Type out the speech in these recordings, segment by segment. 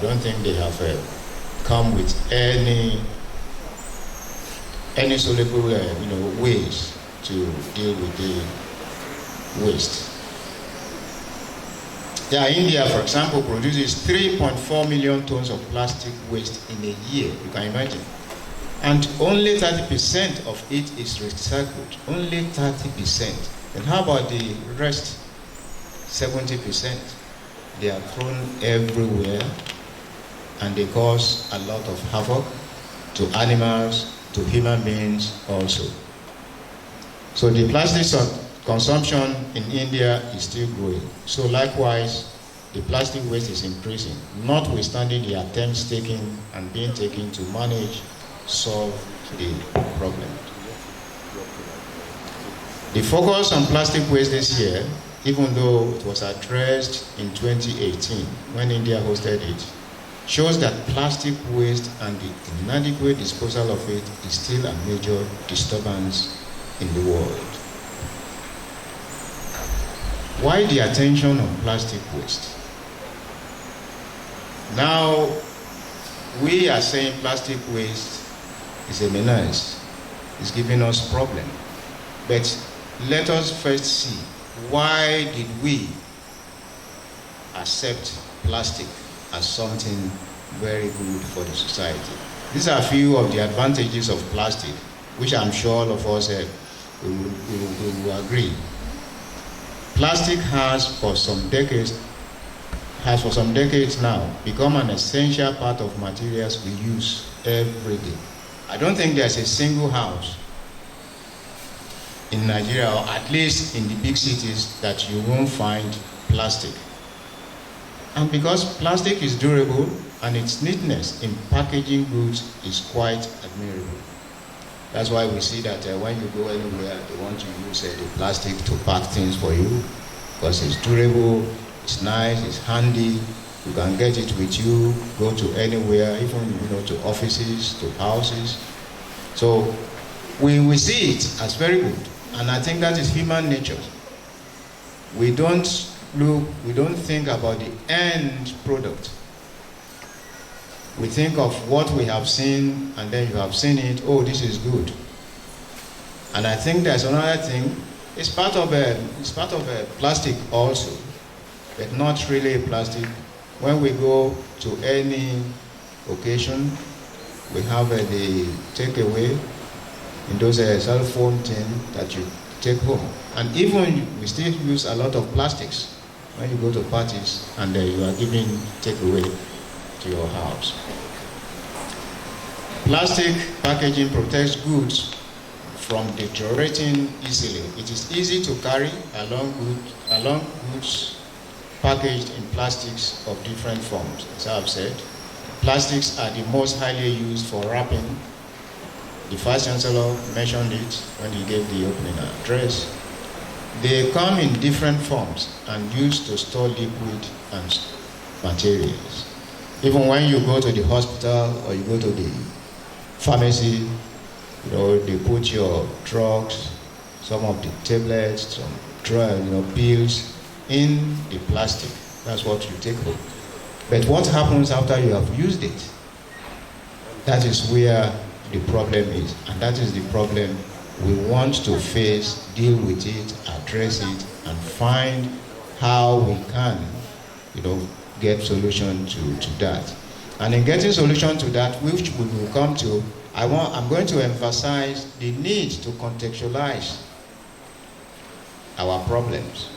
don't think they have come with any soluble ways to deal with the waste. Yeah, India, for example, produces 3.4 million tons of plastic waste in a year. You can imagine. And only 30% of it is recycled. Only 30%. And how about the rest? 70%. They are thrown everywhere, and they cause a lot of havoc to animals, to human beings also. So the plastic consumption in India is still growing. So likewise, the plastic waste is increasing, notwithstanding the attempts taken and being taken to manage, solve the problem. The focus on plastic waste this year, even though it was addressed in 2018 when India hosted it, shows that plastic waste and the inadequate disposal of it is still a major disturbance in the world. Why the attention on plastic waste? Now, we are saying plastic waste is a menace. It's giving us problem. But let us first see, why did we accept plastic as something very good for the society? These are a few of the advantages of plastic, which I'm sure all of us will agree. Plastic has for some decades now become an essential part of materials we use every day. I don't think there's a single house in Nigeria, or at least in the big cities, that you won't find plastic. And because plastic is durable and its neatness in packaging goods is quite admirable. That's why we see that when you go anywhere, they want to use the plastic to pack things for you, because it's durable, it's nice, it's handy. You can get it with you, go to anywhere, even to offices, to houses. So we see it as very good, and I think that is human nature. We don't think about the end product. We think of what we have seen, and then you have seen it, oh, this is good. And I think there's another thing, it's part of a plastic also, but not really plastic. When we go to any occasion, we have the takeaway in those cell phone things that you take home. And even we still use a lot of plastics when you go to parties and you are giving takeaway to your house. Plastic packaging protects goods from deteriorating easily. It is easy to carry along goods packaged in plastics of different forms. As I've said, plastics are the most highly used for wrapping. The Vice Chancellor mentioned it when he gave the opening address. They come in different forms and used to store liquid and materials. Even when you go to the hospital or you go to the pharmacy, they put your drugs, some of the tablets, some pills in the plastic. That's what you take home. But what happens after you have used it? That is where the problem is. And that is the problem we want to face, deal with it, address it, and find how we can, get solution to that. And in getting solution to that, which we will come to, I'm going to emphasize the need to contextualize our problems.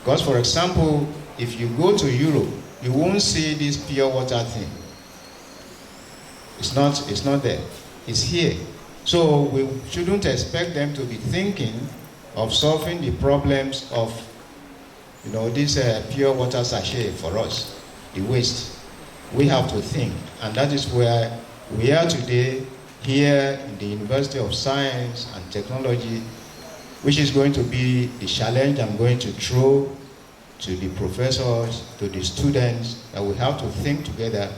Because, for example, if you go to Europe, you won't see this pure water thing. It's not there. It's here. So we shouldn't expect them to be thinking of solving the problems of, this pure water sachet for us, the waste. We have to think, and that is where we are today, here in the University of Science and Technology, which is going to be the challenge I'm going to throw to the professors, to the students, that we have to think together,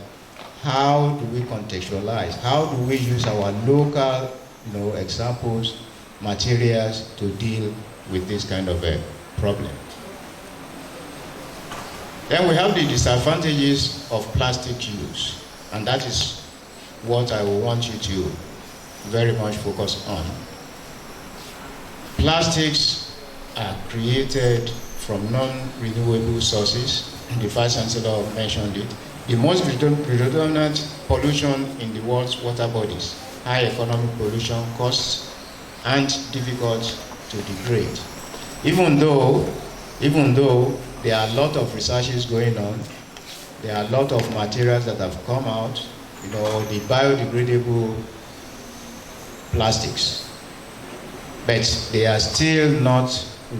how do we contextualize? How do we use our local, examples, materials to deal with this kind of a problem? Then we have the disadvantages of plastic use, and that is what I will want you to very much focus on. Plastics are created from non-renewable sources, and the Vice Chancellor mentioned it. The most predominant pollution in the world's water bodies, high economic pollution, costs, and difficult to degrade. Even though there are a lot of researches going on, there are a lot of materials that have come out, the biodegradable plastics, but they are still not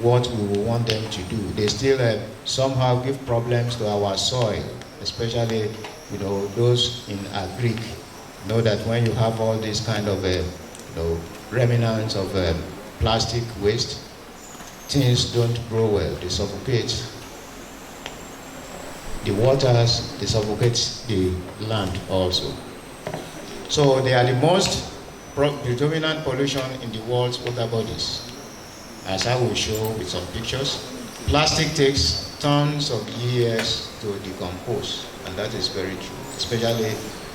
what we will want them to do. They still somehow give problems to our soil, especially those in agric. Know that when you have all these kind of remnants of plastic waste, things don't grow well. They suffocate the waters, they suffocate the land also. So they are the most predominant pollution in the world's water bodies. As I will show with some pictures, plastic takes tons of years to decompose, and that is very true, especially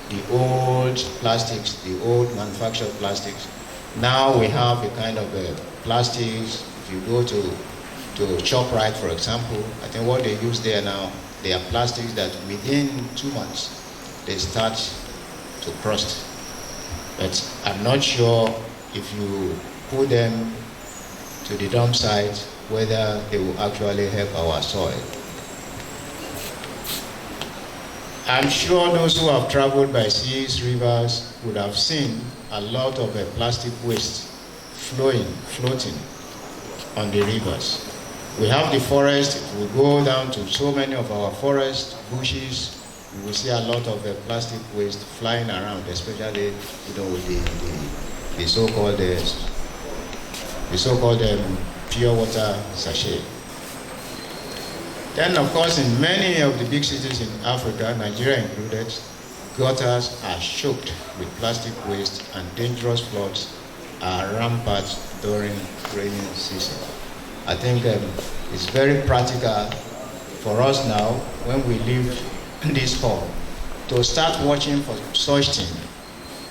the old plastics, the old manufactured plastics. Now we have a kind of plastics. If you go to ShopRite, for example, I think what they use there now, they are plastics that within 2 months they start to crust. But I'm not sure if you put them to the dump site whether they will actually help our soil. I'm sure those who have traveled by seas, rivers would have seen a lot of plastic waste floating on the rivers. We have the forest. If we go down to so many of our forests, bushes, we will see a lot of plastic waste flying around, especially with the so-called pure water sachet. Then, of course, in many of the big cities in Africa, Nigeria included, gutters are choked with plastic waste, and dangerous floods are rampant during rainy season. I think it's very practical for us now, when we leave this hall, to start watching for such things.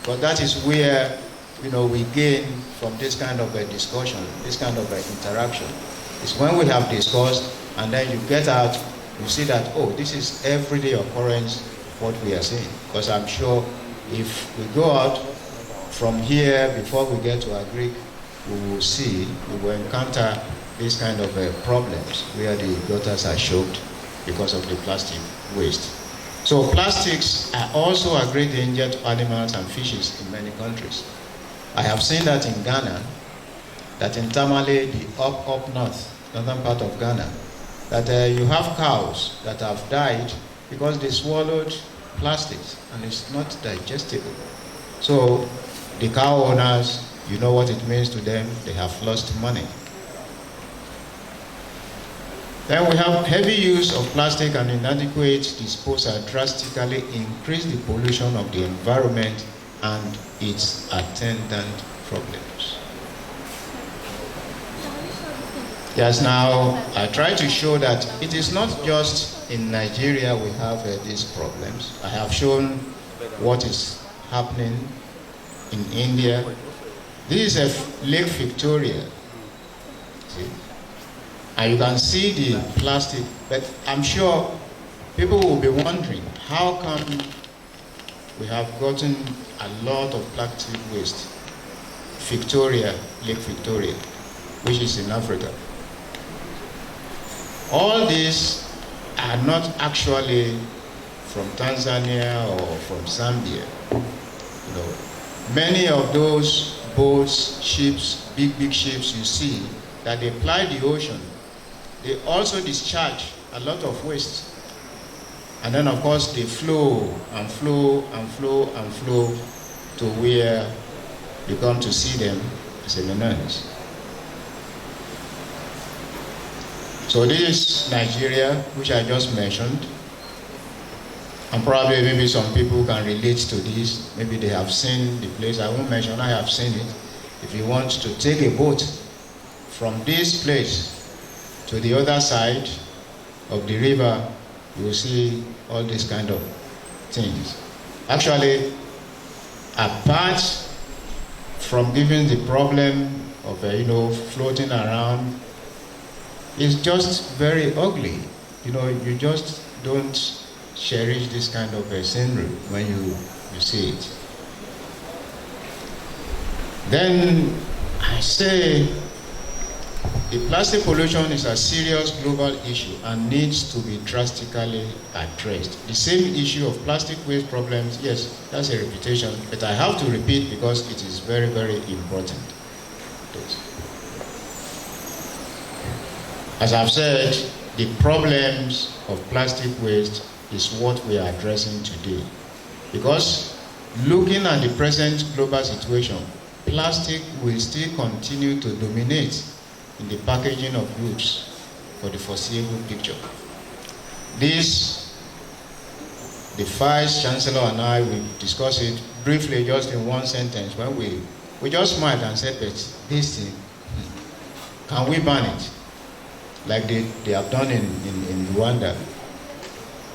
But that is where we gain from this kind of a discussion, this kind of interaction. It's when we have discussed, and then you get out, you see that, oh, this is everyday occurrence, what we are seeing. Because I'm sure if we go out from here, before we get to Agric, we will encounter these kind of problems where the gutters are choked because of the plastic waste. So plastics are also a great danger to animals and fishes in many countries. I have seen that in Ghana, that in Tamale, the up northern part of Ghana, that you have cows that have died because they swallowed plastics and it's not digestible. So the cow owners, you know what it means to them, they have lost money. Then we have heavy use of plastic and inadequate disposal drastically increase the pollution of the environment and its attendant problems. Yes, now I try to show that it is not just in Nigeria we have these problems. I have shown what is happening in India. This is Lake Victoria. See? And you can see the plastic, but I'm sure people will be wondering, how come we have gotten a lot of plastic waste? Lake Victoria, which is in Africa. All these are not actually from Tanzania or from Zambia. Many of those boats, ships, big ships you see, that they ply the ocean, they also discharge a lot of waste. And then, of course, they flow and flow and flow and flow to where you come to see them as eminence. So this is Nigeria, which I just mentioned. And probably maybe some people can relate to this. Maybe they have seen the place. I won't mention, I have seen it. If you want to take a boat from this place to the other side of the river, you will see all these kind of things. Actually, apart from giving the problem of floating around, it's just very ugly. You just don't cherish this kind of a scenery when you see it. Then I say the plastic pollution is a serious global issue and needs to be drastically addressed. The same issue of plastic waste problems, yes, that's a repetition, but I have to repeat because it is very, very important. As I've said, the problems of plastic waste is what we are addressing today. Because looking at the present global situation, plastic will still continue to dominate in the packaging of goods for the foreseeable future. This, the Vice Chancellor and I will discuss it briefly, just in one sentence, when we just smiled and said, but this thing, can we ban it? Like they have done in Rwanda.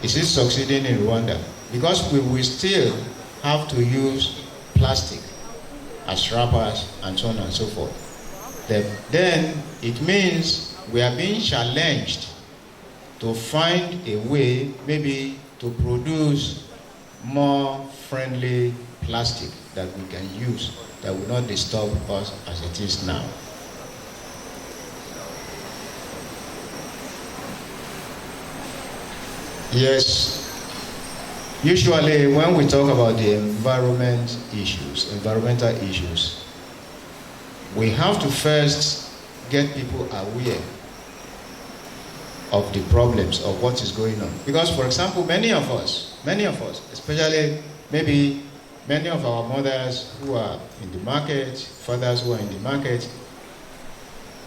Is it succeeding in Rwanda? Because we will still have to use plastic as wrappers and so on and so forth. Then it means we are being challenged to find a way maybe to produce more friendly plastic that we can use that will not disturb us as it is now. Yes, usually when we talk about the environmental issues, we have to first get people aware of the problems of what is going on. Because, for example, many of us, especially maybe many of our mothers who are in the market, fathers who are in the market,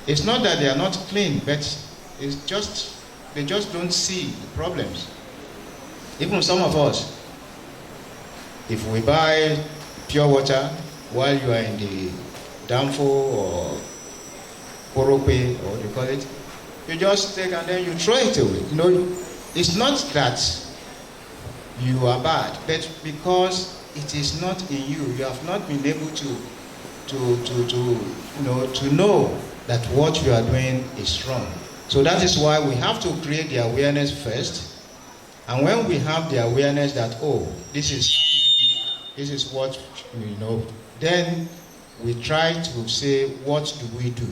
it's not that they are not clean, but it's just, they just don't see the problems. Even some of us, if we buy pure water while you are in the Damfo or Korope, or what you call it, you just take and then you throw it away. It's not that you are bad, but because it is not in you. You have not been able to know that what you are doing is wrong. So that is why we have to create the awareness first. And when we have the awareness that, oh, this is what we know, then we try to say, what do we do?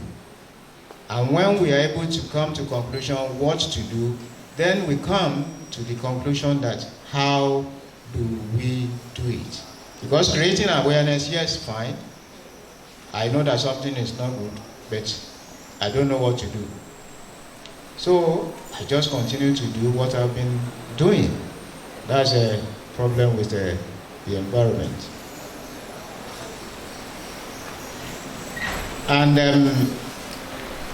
And when we are able to come to conclusion what to do, then we come to the conclusion that how do we do it? Because creating awareness, yes, fine. I know that something is not good, but I don't know what to do. So I just continue to do what I've been doing. That's a problem with the environment. And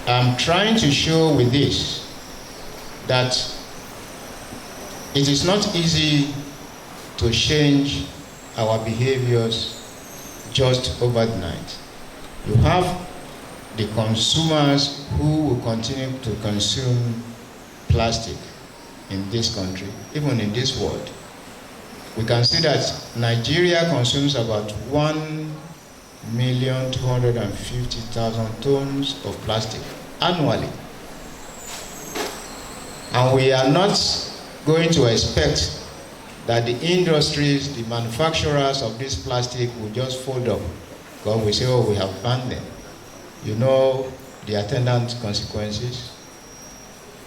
I'm trying to show with this that it is not easy to change our behaviors just overnight. You have the consumers who will continue to consume plastic in this country, even in this world. We can see that Nigeria consumes about 1,250,000 tons of plastic annually. And we are not going to expect that the industries, the manufacturers of this plastic will just fold up because we say, oh, we have banned them. You know the attendant consequences,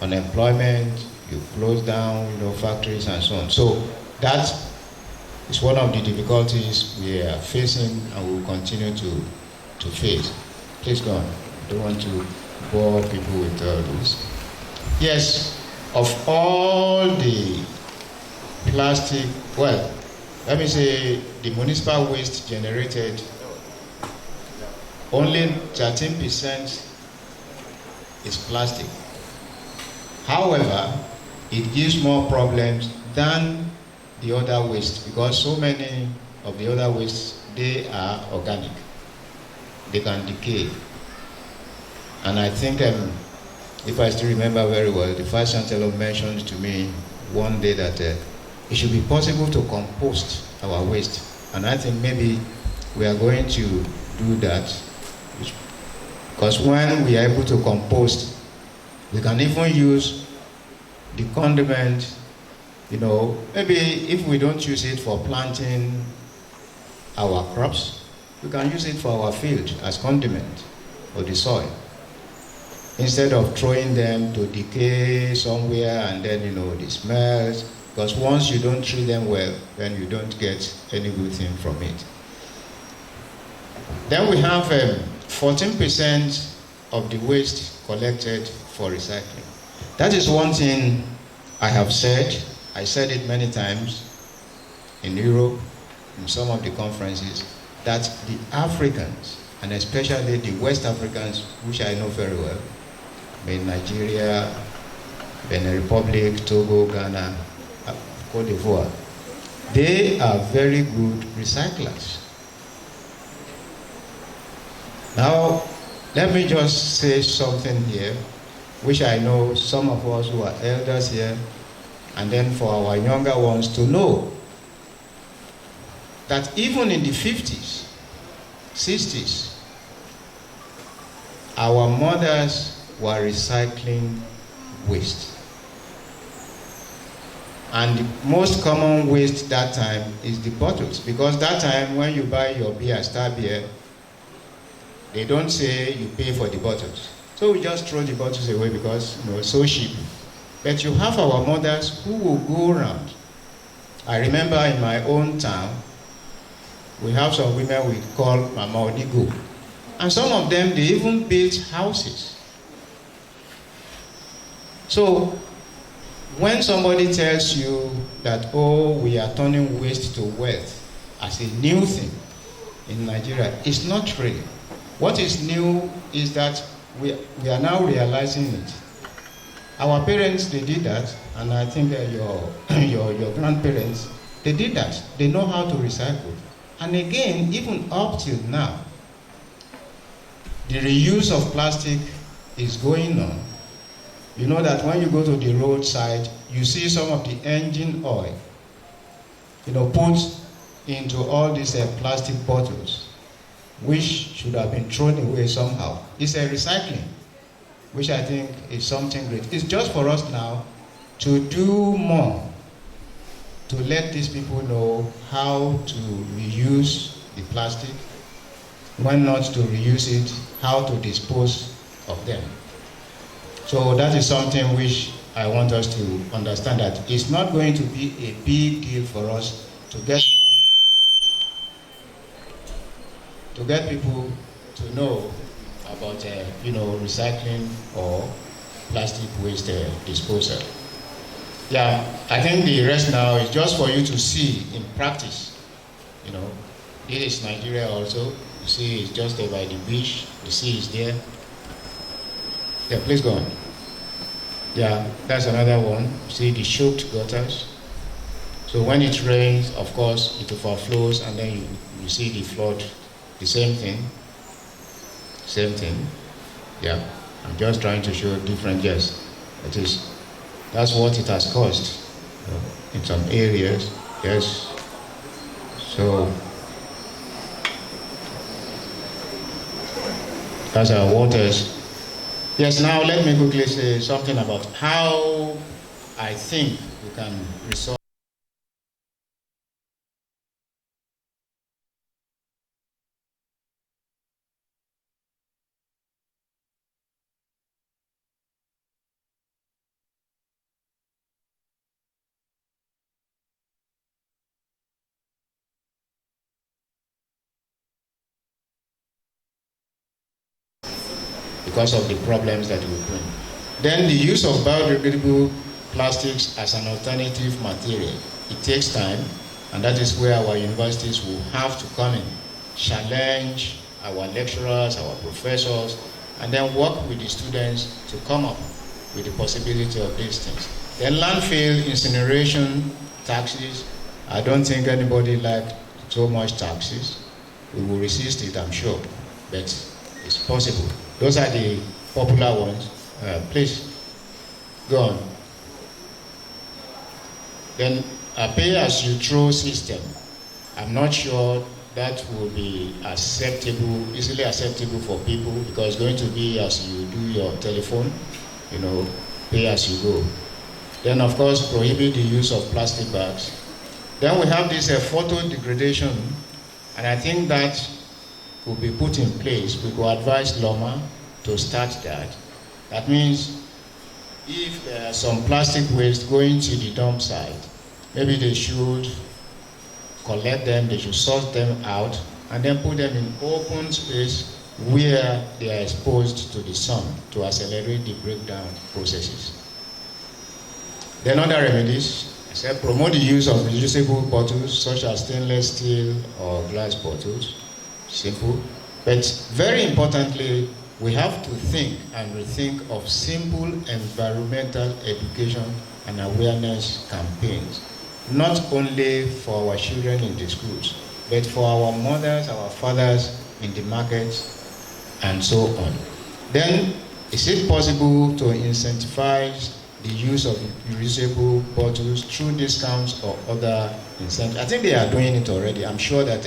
unemployment, you close down, factories and so on. So that is one of the difficulties we are facing and we will continue to face. Please go on. I don't want to bore people with all this. Yes, of all the plastic, well, let me say the municipal waste generated, only 13% is plastic. However, it gives more problems than the other waste because so many of the other wastes, they are organic. They can decay. And I think, if I still remember very well, the Vice Chancellor mentioned to me one day that it should be possible to compost our waste. And I think maybe we are going to do that. Because when we are able to compost, we can even use the condiment, you know, maybe if we don't use it for planting our crops, we can use it for our field as condiment for the soil. Instead of throwing them to decay somewhere and then, you know, the smells, because once you don't treat them well, then you don't get any good thing from it. Then we have 14% of the waste collected for recycling. That is one thing I have said. I said it many times in Europe, in some of the conferences, that the Africans, and especially the West Africans, which I know very well, in Nigeria, Benin Republic, Togo, Ghana, Cote d'Ivoire, they are very good recyclers. Now, let me just say something here, which I know some of us who are elders here, and then for our younger ones to know, that even in the 50s, 60s, our mothers were recycling waste. And the most common waste that time is the bottles, because that time when you buy your beer, Star beer, they don't say you pay for the bottles. So we just throw the bottles away because, you know, it's so cheap. But you have our mothers who will go around. I remember in my own town, we have some women we call Mama Onigo. And some of them, they even built houses. So when somebody tells you that, oh, we are turning waste to wealth as a new thing in Nigeria, it's not really. What is new is that we are now realizing it. Our parents, they did that, and I think your grandparents, they did that. They know how to recycle. And again, even up till now, the reuse of plastic is going on. You know that when you go to the roadside, you see some of the engine oil, you know, put into all these plastic bottles, which should have been thrown away somehow. It's a recycling, which I think is something great. It's just for us now to do more, to let these people know how to reuse the plastic, when not to reuse it, how to dispose of them. So that is something which I want us to understand, that it's not going to be a big deal for us to get people to know about you know, recycling or plastic waste disposal. Yeah, I think the rest now is just for you to see in practice. You know, it is Nigeria also. You see, it's just there by the beach. The sea is there. Yeah, please go on. Yeah, that's another one. You see the choked gutters. So when it rains, of course, it overflows, and then you see the flood. The same thing. Same thing. Yeah, I'm just trying to show different. Yes, it is. That's what it has caused in some areas. Yes. So that's our waters. Yes, now let me quickly say something about how I think we can resolve. Because of the problems that we bring. Then the use of biodegradable plastics as an alternative material. It takes time, and that is where our universities will have to come in, challenge our lecturers, our professors, and then work with the students to come up with the possibility of these things. Then landfill incineration taxes. I don't think anybody likes so much taxes. We will resist it, I'm sure, but it's possible. Those are the popular ones. Please, go on. Then a pay-as-you-throw system, I'm not sure that will be acceptable, easily acceptable for people, because it's going to be as you do your telephone, you know, pay as you go. Then of course, prohibit the use of plastic bags. Then we have this photo degradation, and I think that will be put in place. We could advise Loma to start that. That means if there are some plastic waste going to the dump site, maybe they should collect them, they should sort them out, and then put them in open space where they are exposed to the sun to accelerate the breakdown processes. Then other remedies, I said promote the use of reusable bottles such as stainless steel or glass bottles. Simple. But very importantly, we have to think and rethink of simple environmental education and awareness campaigns, not only for our children in the schools, but for our mothers, our fathers in the markets, and so on. Then, is it possible to incentivize the use of reusable bottles through discounts or other incentives? I think they are doing it already. I'm sure that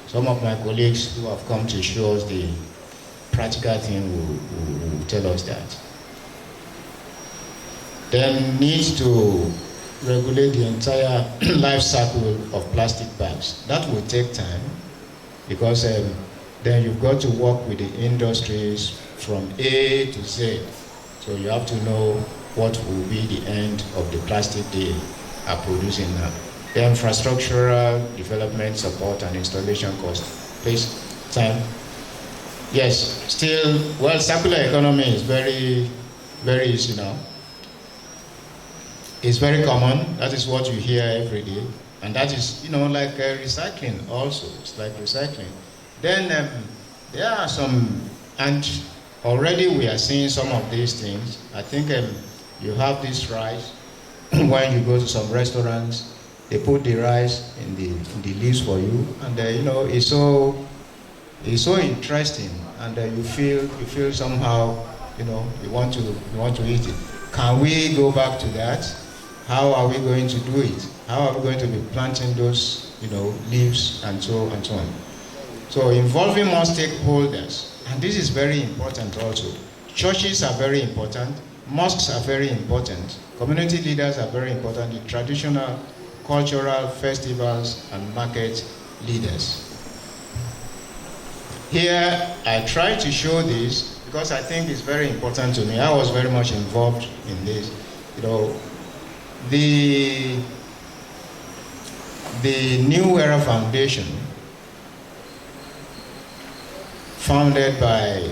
some of my colleagues who have come to show us the practical thing will tell us that. Then need to regulate the entire life cycle of plastic bags. That will take time, because then you've got to work with the industries from A to Z. So you have to know what will be the end of the plastic they are producing now. The infrastructural development support and installation cost. Please, time. Yes, still, well, circular economy is very, very easy now. It's very common. That is what you hear every day. And that is, you know, like recycling also. It's like recycling. Then there are some, and already we are seeing some of these things. I think you have this rice. When you go to some restaurants, they put the rice in the leaves for you, and you know, it's so interesting, and you feel somehow, you know, you want to eat it. Can we go back to that? How are we going to do it? How are we going to be planting those, you know, leaves and so on? So involving more stakeholders, and this is very important also. Churches are very important. Mosques are very important. Community leaders are very important. The traditional, cultural festivals and market leaders. Here, I try to show this because I think it's very important to me. I was very much involved in this. You know, the New Era Foundation, founded by,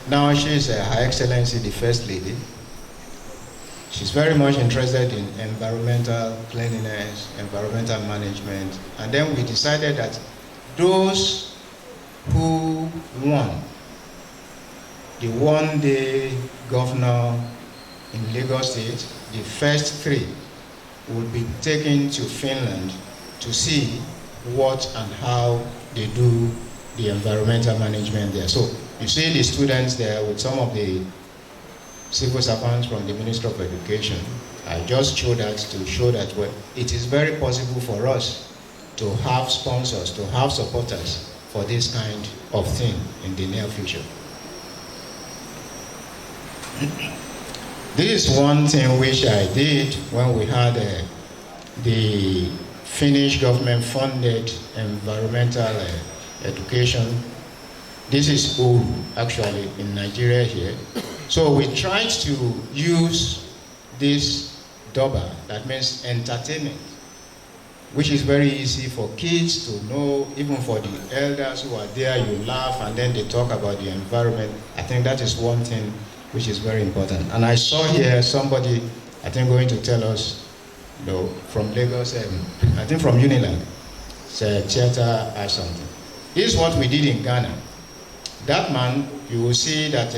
now she's Her Excellency the First Lady. She's very much interested in environmental cleanliness, environmental management, and then we decided that those who won the one-day governor in Lagos State, the first 3 would be taken to Finland to see what and how they do the environmental management there. So you see the students there with some of the civil servants from the Ministry of Education. I just showed that to show that, well, it is very possible for us to have sponsors, to have supporters for this kind of thing in the near future. This is one thing which I did when we had the Finnish government-funded environmental education. This is old, actually, in Nigeria here. So we tried to use this DOBA, that means entertainment, which is very easy for kids to know, even for the elders who are there, you laugh and then they talk about the environment. I think that is one thing which is very important. And I saw here somebody, I think, going to tell us, you know, from Lagos, I think from Unilag, it's a theater or something. This is what we did in Ghana. That man, you will see that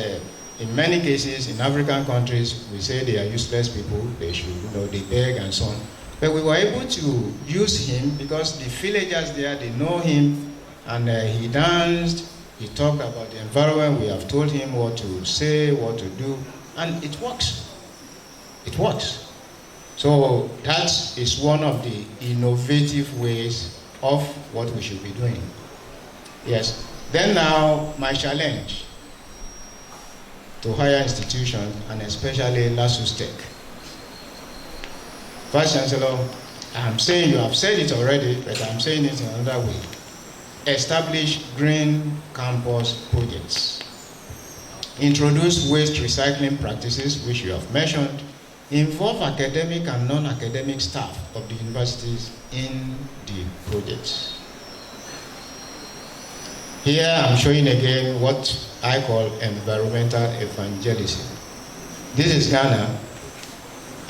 in many cases in African countries, we say they are useless people, they should, you know, they beg and so on. But we were able to use him because the villagers there, they know him, and he danced, he talked about the environment, we have told him what to say, what to do, and it works. It works. So that is one of the innovative ways of what we should be doing. Yes. Then now, my challenge to higher institutions, and especially LASUSTEC. Vice Chancellor, I'm saying, you have said it already, but I'm saying it in another way. Establish green campus projects. Introduce waste recycling practices, which you have mentioned. Involve academic and non-academic staff of the universities in the projects. Here I'm showing again what I call environmental evangelism. This is Ghana,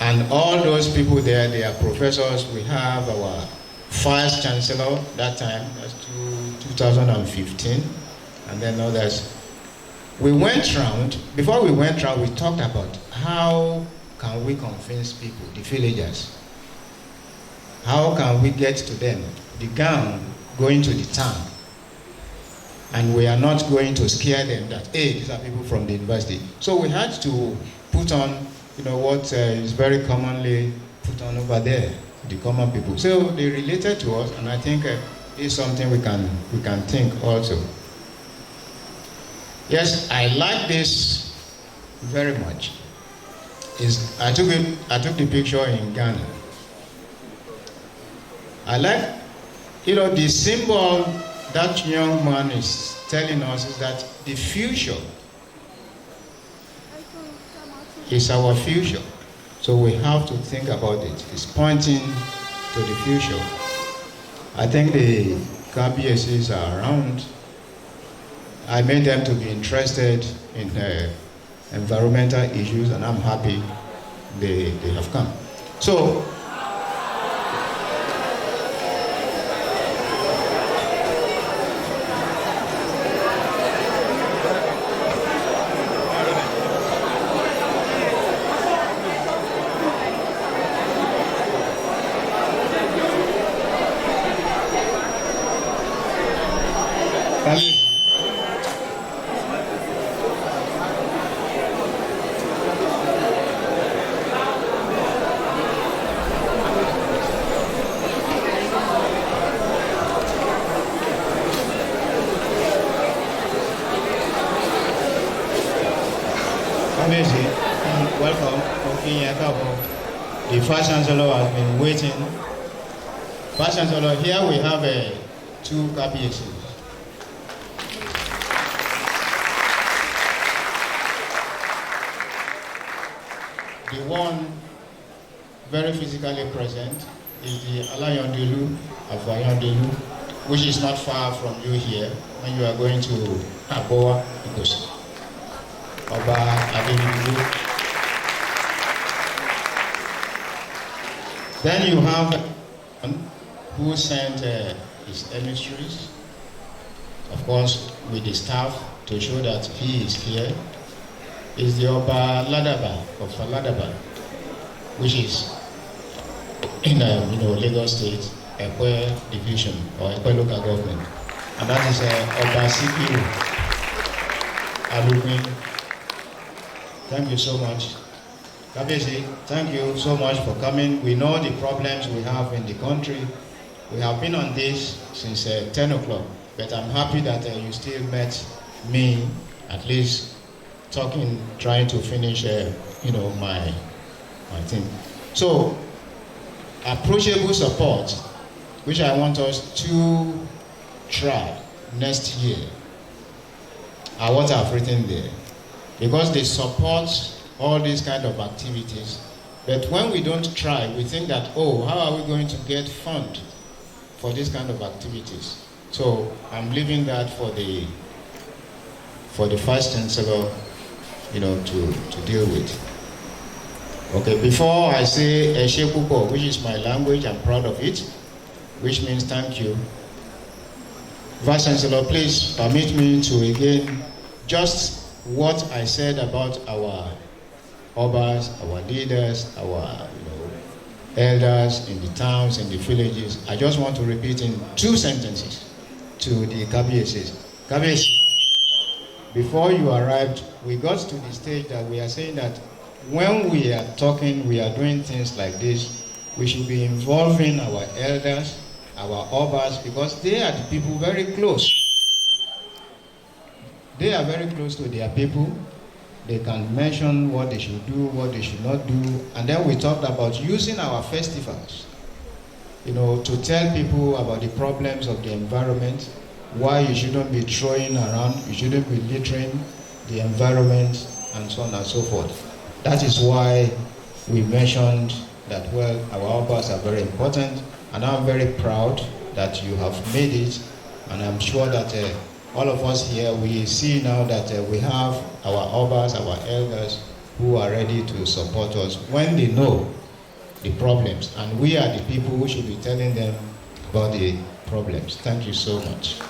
and all those people there, they are professors. We have our Vice Chancellor that time, that's 2015, and then others. We went round, before we went round, we talked about how can we convince people, the villagers? How can we get to them? The gang going to the town. And we are not going to scare them that, hey, these are people from the university. So we had to put on, what is very commonly put on over there, the common people. So they related to us, and I think it's something we can think also. Yes, I like this very much. I took the picture in Ghana. I like, the symbol that young man is telling us is that the future is our future. So we have to think about it. It's pointing to the future. I think the KBSs are around. I made them to be interested in environmental issues, and I'm happy they have come. So, welcome. The Vice Chancellor has been waiting. Vice Chancellor, here we have two KBSs. The one very physically present is the Alayondelu of Ayondelu, which is not far from you here when you are going to Aboa, Ikosi. Oba Adenibu. Then you have one who sent his emissaries, of course, with the staff to show that he is here. Is the Oba Ladaba of Ladaba, which is in Lagos State, Ekwe Division or Ekwe Local Government, and that is Oba Sikiru Alumi. Thank you so much. Kabezi, thank you so much for coming. We know the problems we have in the country. We have been on this since 10 o'clock, but I'm happy that you still met me, at least trying to finish, my thing. So, approachable support, which I want us to try next year, are what I've written there, because they support all these kind of activities. But when we don't try, we think that, oh, how are we going to get fund for this kind of activities? So I'm leaving that for the Vice Chancellor, to deal with. Okay, before I say Eshe Pupo, which is my language, I'm proud of it, which means thank you. Vice Chancellor, please permit me to again, just what I said about our Obas, our leaders, our elders in the towns, in the villages. I just want to repeat in 2 sentences to the KBSs. KBS, before you arrived, we got to the stage that we are saying that when we are talking, we are doing things like this, we should be involving our elders, our obas, because they are the people very close. They are very close to their people. They can mention what they should do, what they should not do. And then we talked about using our festivals, to tell people about the problems of the environment, why you shouldn't be throwing around, you shouldn't be littering the environment, and so on and so forth. That is why we mentioned that, well, our obas are very important, and I'm very proud that you have made it, and I'm sure that all of us here, we see now that we have our obas, our elders, who are ready to support us when they know the problems, and we are the people who should be telling them about the problems. Thank you so much.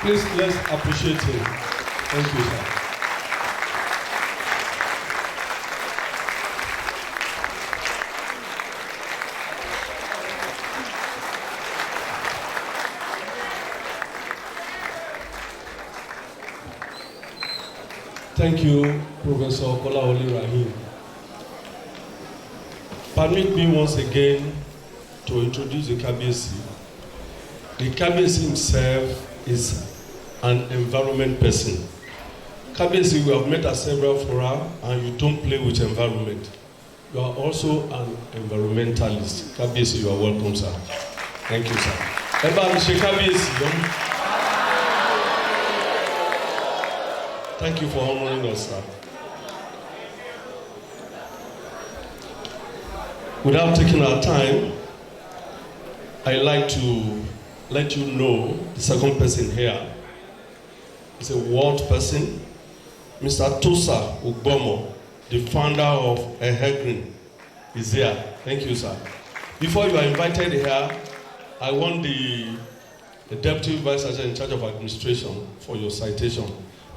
Please, let's appreciate him. Thank you, sir. Thank you, Professor Kolawole Rahim. Permit me once again to introduce the Kabiyesi. The Kabiyesi himself is an environment person. Kabiyesi, we have met at several fora, and you don't play with environment. You are also an environmentalist. Kabiyesi, you are welcome, sir. Thank you, sir. Kabiyesi. Thank you for honoring us, sir. Without taking our time, I'd like to let you know the second person here is a world person, Mr. Tosa Ugbomo, the founder of Ehegrin, is here. Thank you, sir. Before you are invited here, I want the Deputy Vice President in charge of administration for your citation,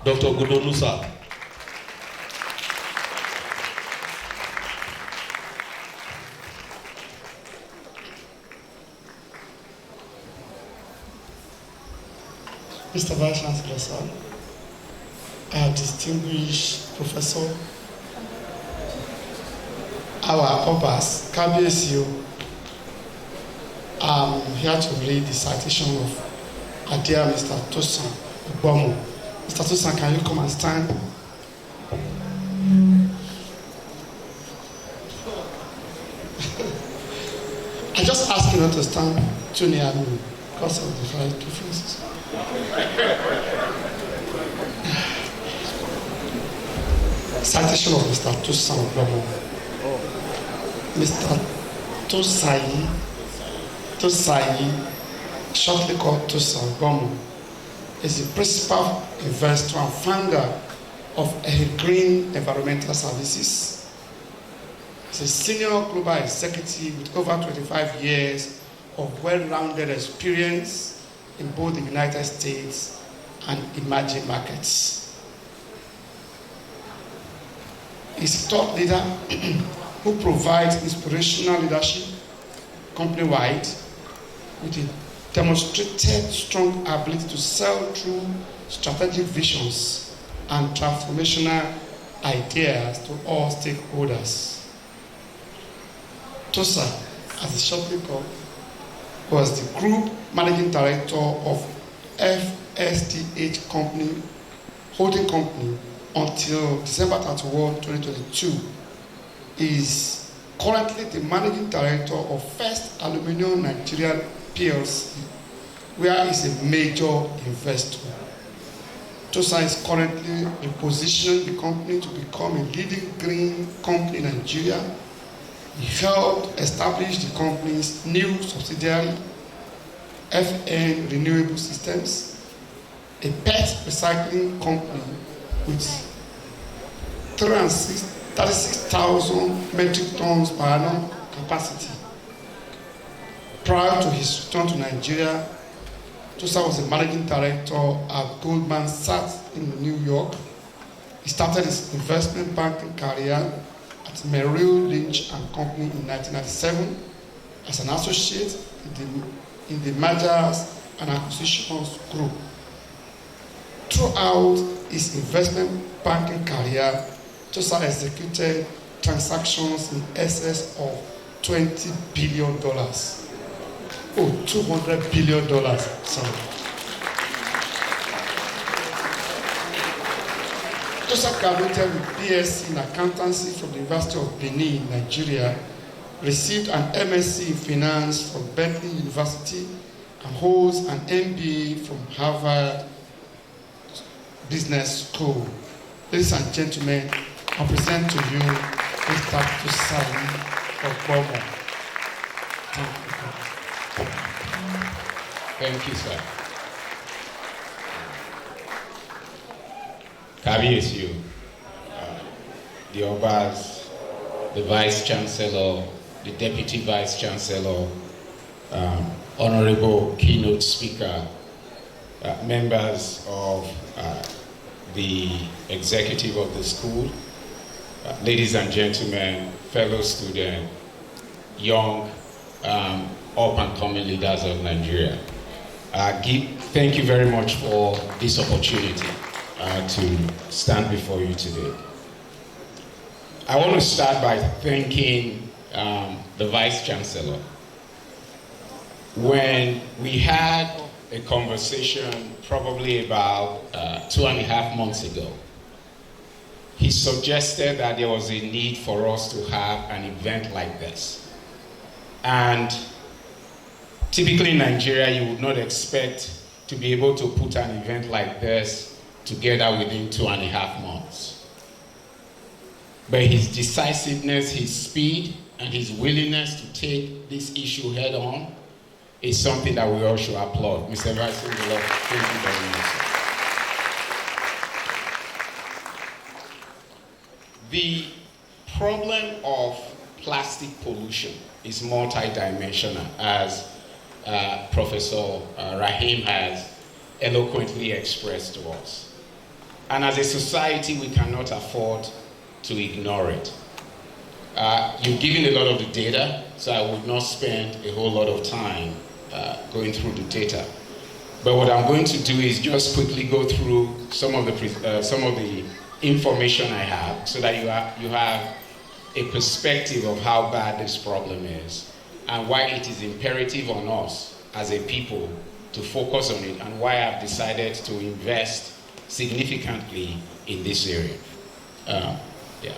Dr. Godonu, sir. Mr. Vice Chancellor, sir, our distinguished professor, our obas, Kabiyesi, I'm here to read the citation of our dear Mr. Tosa Ugbomo. Mr. Tosa, can you come and stand? I just ask you not to stand too near me because of the height differences. Citation of Mr. Tosa Ugbomo. Mr. Tosai, shortly called Tosa Ugbomo, is the principal investor and founder of Green Environmental Services. He's a senior global executive with over 25 years of well-rounded experience in both the United States and emerging markets. He's a thought leader who provides inspirational leadership company-wide with a demonstrated strong ability to sell through strategic visions and transformational ideas to all stakeholders. Tosa, as the shortly called, was the group managing director of FSDH Company, holding company until December 31, 2022. He is currently the managing director of First Aluminium Nigeria PLC, where he is a major investor. Tosa is currently repositioning the company to become a leading green company in Nigeria. He helped establish the company's new subsidiary, FN Renewable Systems, a PET recycling company with 36,000 metric tons per annum capacity. Prior to his return to Nigeria, Tosa was the managing director at Goldman Sachs in New York. He started his investment banking career at Merrill Lynch and Company in 1997 as an associate in the mergers and acquisitions group. Throughout his investment banking career, Tosa executed transactions in excess of $20 billion. Oh, $200 billion, sorry. Tosa graduated with BSc in accountancy from the University of Benin, Nigeria, received an MSc in finance from Berkeley University, and holds an MBA from Harvard Business School. Ladies and gentlemen, I present to you Mr. Tosai Ogbomo. Thank you, sir. Kabiyesi, the Obas, the Vice Chancellor, the Deputy Vice Chancellor, Honorable Keynote Speaker, members of the executive of the school, ladies and gentlemen, fellow students, young, up-and-coming leaders of Nigeria. Thank you very much for this opportunity to stand before you today. I want to start by thanking the Vice Chancellor. When we had a conversation probably about 2.5 months ago, he suggested that there was a need for us to have an event like this. And typically in Nigeria, you would not expect to be able to put an event like this together within 2.5 months. But his decisiveness, his speed, and his willingness to take this issue head on is something that we all should applaud. Mr. Vice Chancellor, thank you very much. The problem of plastic pollution is multidimensional, as Professor Rahim has eloquently expressed to us. And as a society, we cannot afford to ignore it. You've given a lot of the data, so I would not spend a whole lot of time going through the data. But what I'm going to do is just quickly go through some of the information I have, so that you have a perspective of how bad this problem is, and why it is imperative on us as a people to focus on it, and why I've decided to invest significantly in this area. Yeah.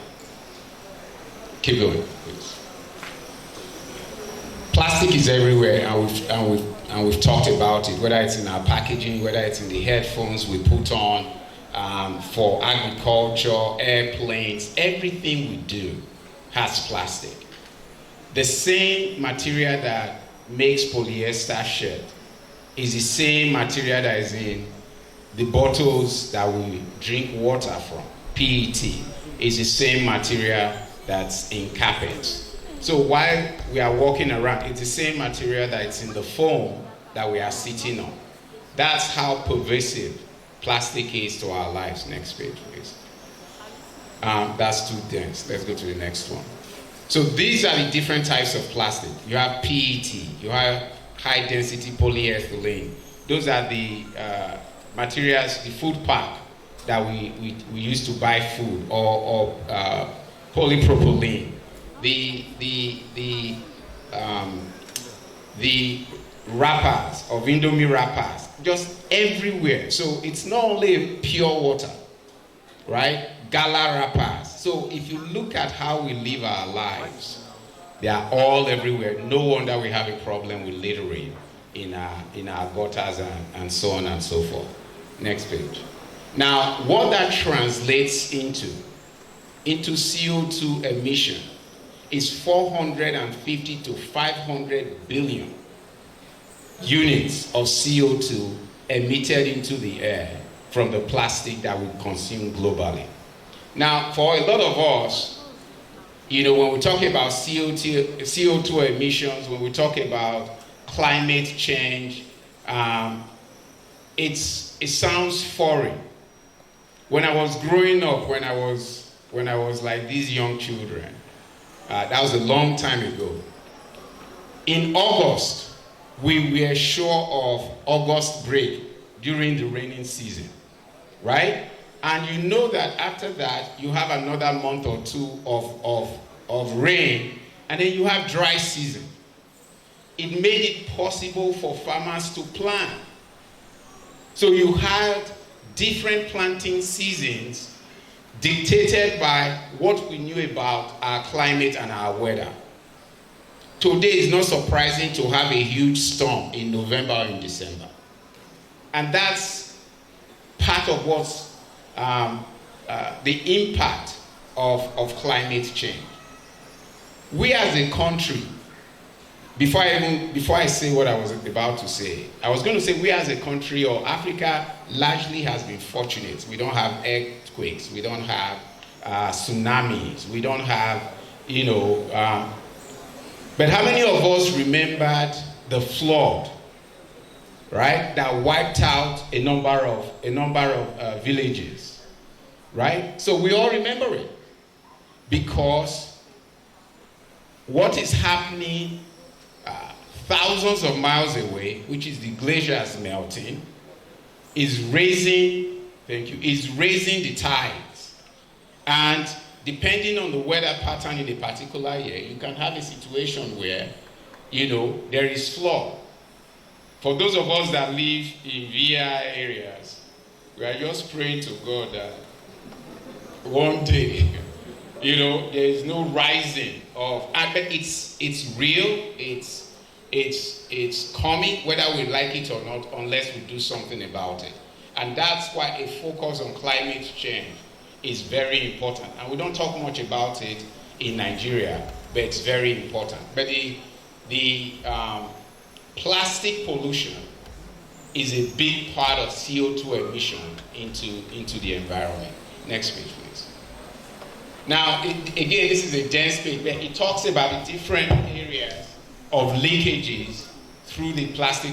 Keep going, please. Plastic is everywhere, and we've talked about it, whether it's in our packaging, whether it's in the headphones we put on, for agriculture, airplanes, everything we do has plastic. The same material that makes polyester shirt is the same material that is in the bottles that we drink water from. PET is the same material that's in carpets. So while we are walking around, it's the same material that's in the foam that we are sitting on. That's how pervasive plastic is to our lives. Next page, please. That's too dense. Let's go to the next one. So these are the different types of plastic. You have PET, you have high density polyethylene. Those are the materials, the food pack that we use to buy food, or polypropylene. The wrappers of Indomie wrappers, just everywhere. So it's not only pure water, right? Gala wrappers. So if you look at how we live our lives, they are all everywhere. No wonder we have a problem with littering in our gutters and so on and so forth. Next page. Now, what that translates into CO2 emission is 450 to 500 billion units of CO2 emitted into the air from the plastic that we consume globally. Now, for a lot of us, when we talk about CO2 emissions, when we talk about climate change, it sounds foreign. When I was growing up, when I was like these young children, that was a long time ago. In August, we were sure of August break during the raining season. right? And you know that after that, you have another month or two of rain, and then you have dry season. It made it possible for farmers to plant. So you had different planting seasons dictated by what we knew about our climate and our weather. Today it's not surprising to have a huge storm in November or in December. And that's part of what's the impact of climate change. We as a country, before I say what I was about to say, I was going to say we as a country, or Africa largely has been fortunate. We don't have earthquakes, we don't have tsunamis, we don't have, but how many of us remembered the flood, right, that wiped out a number of villages, right? So we all remember it, because what is happening thousands of miles away, which is the glaciers melting, is raising the tides. And depending on the weather pattern in a particular year, you can have a situation where, there is flood. For those of us that live in VI areas, we are just praying to God that one day, there is no rising of, but it's real, it's coming, whether we like it or not, unless we do something about it. And that's why a focus on climate change is very important. And we don't talk much about it in Nigeria, but it's very important. But the plastic pollution is a big part of CO2 emission into the environment. Next page, please. Now, again, this is a dense page, but it talks about the different areas of leakages through the plastic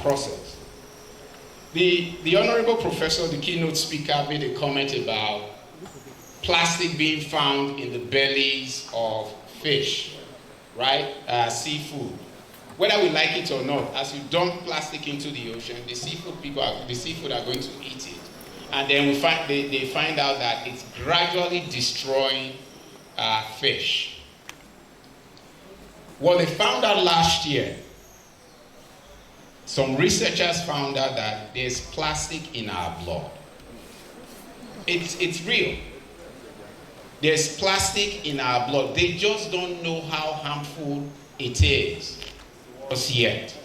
process. The honorable professor, the keynote speaker, made a comment about plastic being found in the bellies of fish, right? Seafood. Whether we like it or not, as you dump plastic into the ocean, the seafood are going to eat it. And then they find out that it's gradually destroying fish. Well, they found out last year, some researchers found out that there's plastic in our blood. It's real. There's plastic in our blood. They just don't know how harmful it is yet.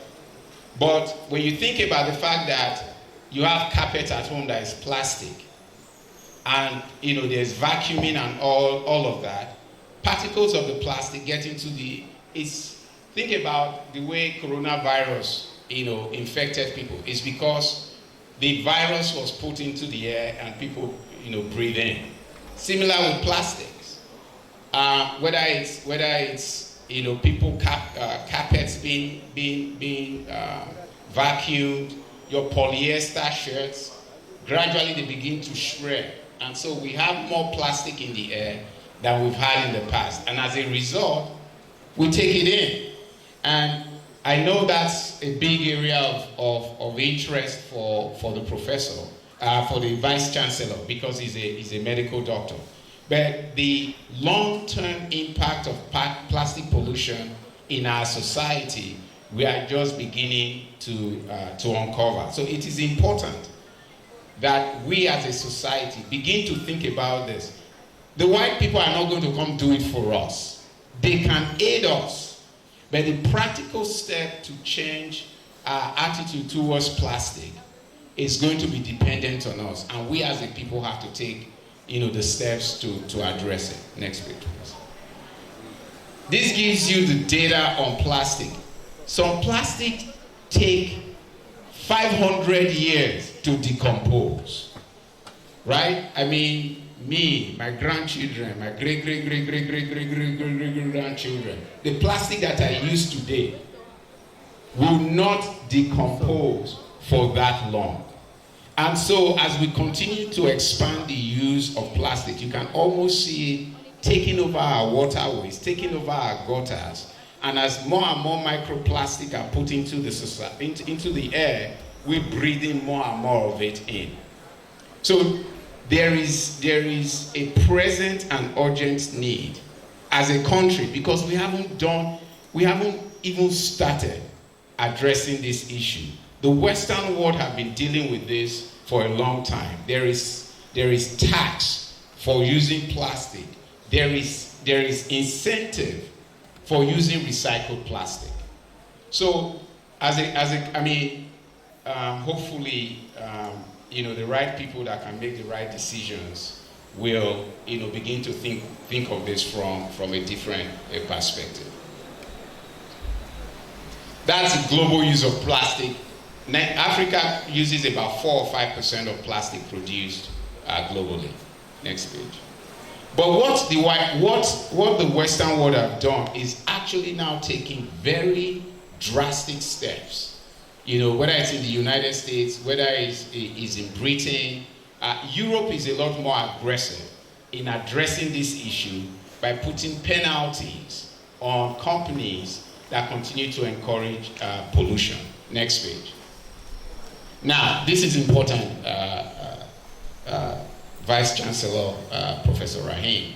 But when you think about the fact that you have carpet at home that is plastic, and there's vacuuming and all of that, particles of the plastic get into think about the way coronavirus infected people. It's because the virus was put into the air and people breathe in. Similar with plastics. Whether it's people carpets being vacuumed, your polyester shirts, gradually they begin to shred. And so we have more plastic in the air than we've had in the past. And as a result, we take it in. And I know that's a big area of interest for the professor, for the vice chancellor, because he's a medical doctor. But the long-term impact of plastic pollution in our society, we are just beginning to uncover. So it is important that we as a society begin to think about this. The white people are not going to come do it for us. They can aid us. But the practical step to change our attitude towards plastic is going to be dependent on us. And we as a people have to take the steps to address it. Next page, please. This gives you the data on plastic. Some plastic take 500 years to decompose, right? I mean, me, my grandchildren, my great-great-great-great-great-great-great-great-grandchildren, the plastic that I use today will not decompose for that long. And so as we continue to expand the use of plastic, you can almost see it taking over our waterways, taking over our gutters. And as more and more microplastic are put into the air, we're breathing more and more of it in. So there is a present and urgent need as a country, because we haven't even started addressing this issue. The Western world have been dealing with this for a long time. There is tax for using plastic. There is incentive for using recycled plastic. So hopefully, the right people that can make the right decisions will, begin to think of this from a different perspective. That's the global use of plastic. Africa uses about 4 or 5% of plastic produced globally. Next page. But what the Western world have done is actually now taking very drastic steps. Whether it's in the United States, whether it's in Britain, Europe is a lot more aggressive in addressing this issue by putting penalties on companies that continue to encourage pollution. Next page. Now, this is important, Vice Chancellor Professor Rahim.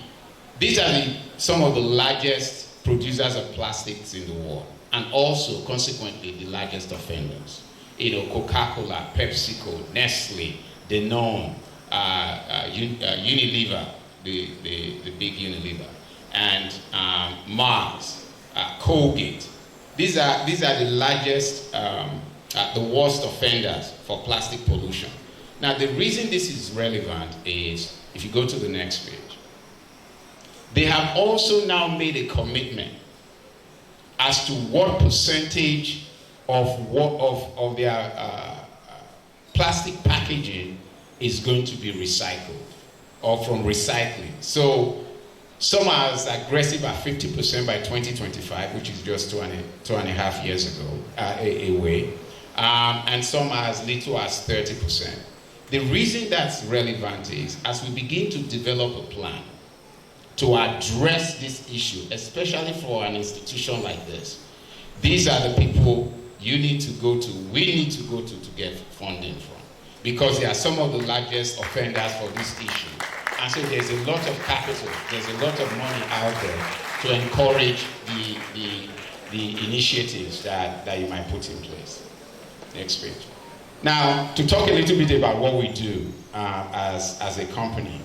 These are some of the largest producers of plastics in the world, and also, consequently, the largest offenders. Coca-Cola, PepsiCo, Nestle, Danone, Unilever, the big Unilever, and Mars, Colgate. These are the largest, the worst offenders for plastic pollution. Now, the reason this is relevant is, if you go to the next page, they have also now made a commitment as to what percentage of their plastic packaging is going to be recycled or from recycling. So some are as aggressive at 50% by 2025, which is just two and a half years away, and some are as little as 30%. The reason that's relevant is, as we begin to develop a plan to address this issue, especially for an institution like this, these are the people we need to go to get funding from, because they are some of the largest offenders for this issue. And so there's a lot of capital, there's a lot of money out there to encourage the initiatives that you might put in place. Next page. Now, to talk a little bit about what we do as a company,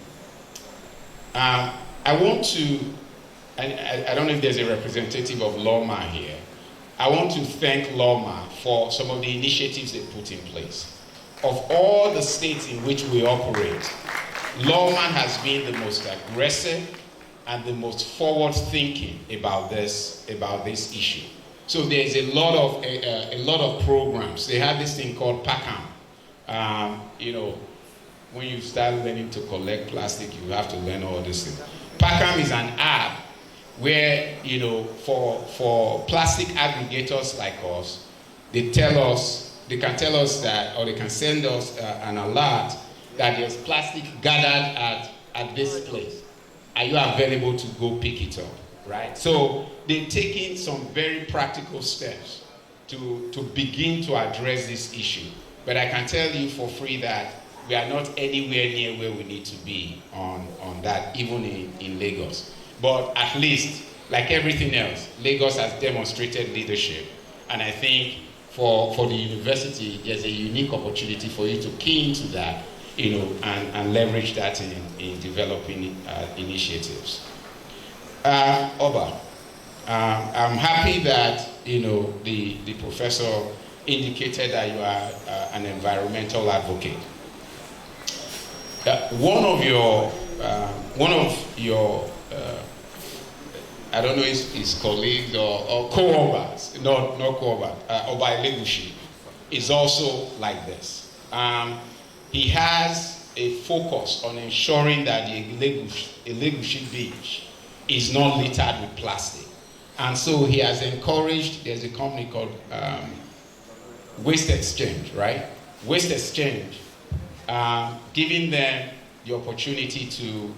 I want to, I don't know if there's a representative of LAWMA here. I want to thank LAWMA for some of the initiatives they put in place. Of all the states in which we operate, LAWMA has been the most aggressive and the most forward-thinking about this issue. So there's a lot of programs. They have this thing called PACAM. When you start learning to collect plastic, you have to learn all this thing. PACAM is an app where, for plastic aggregators like us, they can tell us that, or they can send us an alert that there's plastic gathered at this place. Are you available to go pick it up, right? So they're taking some very practical steps to begin to address this issue. But I can tell you for free that we are not anywhere near where we need to be on that, even in Lagos. But at least, like everything else, Lagos has demonstrated leadership. And I think for the university, there's a unique opportunity for you to key into that, and leverage that in developing initiatives. Oba, I'm happy that, the professor indicated that you are an environmental advocate. One of your I don't know his colleagues or co-obas, not co-oba, Oba Elegushi, is also like this. He has a focus on ensuring that the Elegushi beach is not littered with plastic. And so he has encouraged, there's a company called Waste Exchange, right? Waste Exchange, giving them the opportunity to,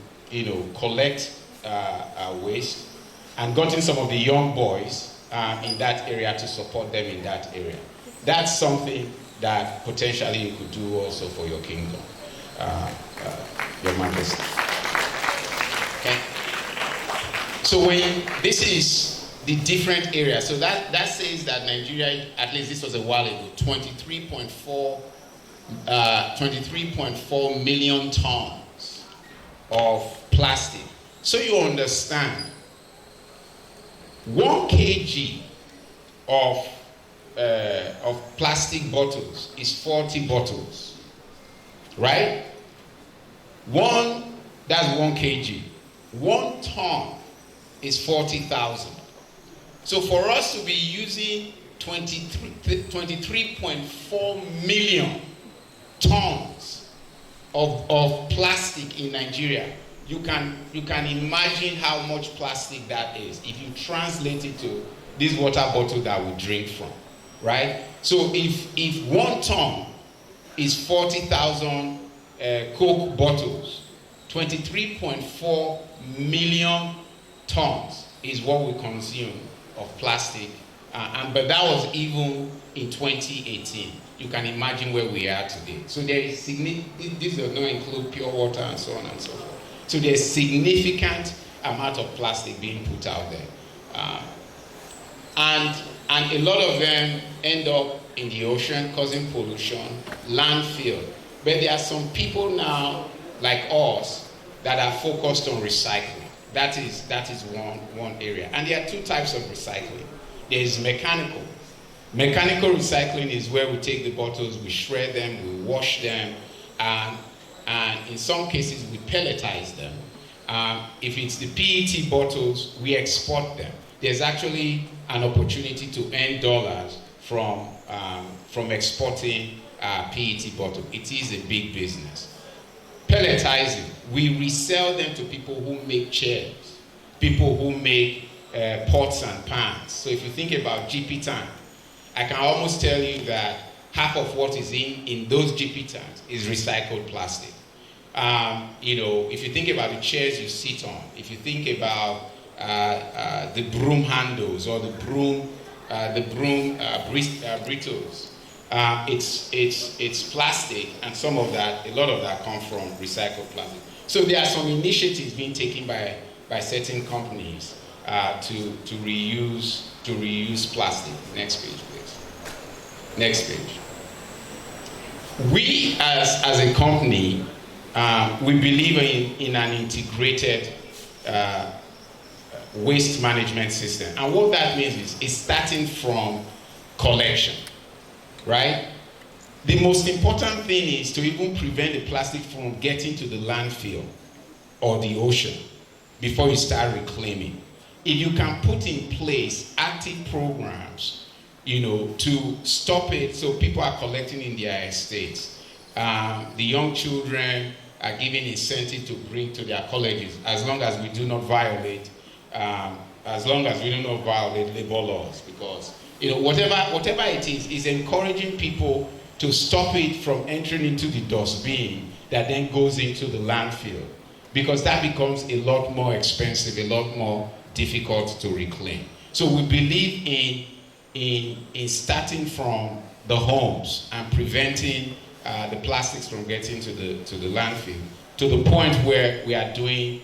collect waste, and gotten some of the young boys in that area to support them in that area. That's something that potentially you could do also for your kingdom, Your Majesty. Okay. So this is the different areas. So that says that Nigeria, at least this was a while ago, 23.4 million tons of plastic. So you understand, 1 kg of plastic bottles is 40 bottles, right? That's 1 kg. 1 ton is 40,000. So for us to be using 23.4 million tons of plastic in Nigeria, you can imagine how much plastic that is if you translate it to this water bottle that we drink from, right? So if 1 ton is 40,000 Coke bottles, 23.4 million tons is what we consume of plastic, but that was even in 2018. You can imagine where we are today. So there is this does not include pure water and so on and so forth. So there's significant amount of plastic being put out there. And a lot of them end up in the ocean causing pollution, landfill. But there are some people now, like us, that are focused on recycling. That is one area. And there are 2 types of recycling. There is mechanical. Mechanical recycling is where we take the bottles, we shred them, we wash them, and in some cases we pelletize them. If it's the PET bottles, we export them. There's actually an opportunity to earn dollars from exporting PET bottles. It is a big business. Pelletizing, we resell them to people who make chairs, people who make pots and pans. So if you think about GP tank, I can almost tell you that half of what is in those GP tanks is recycled plastic. If you think about the chairs you sit on, if you think about the broom handles or the broom brittles, it's plastic, and a lot of that comes from recycled plastic. So there are some initiatives being taken by certain companies to reuse plastic. Next page, please. Next page. We as a company, we believe in an integrated waste management system. And what that means is it's starting from collection, right? The most important thing is to even prevent the plastic from getting to the landfill or the ocean before you start reclaiming. If you can put in place active programs, to stop it so people are collecting in their estates. The young children are given incentive to bring to their colleges as long as we do not violate labor laws, because whatever it is encouraging people to stop it from entering into the dustbin that then goes into the landfill, because that becomes a lot more expensive, a lot more difficult to reclaim. So we believe in starting from the homes and preventing the plastics from getting to the landfill, to the point where we are doing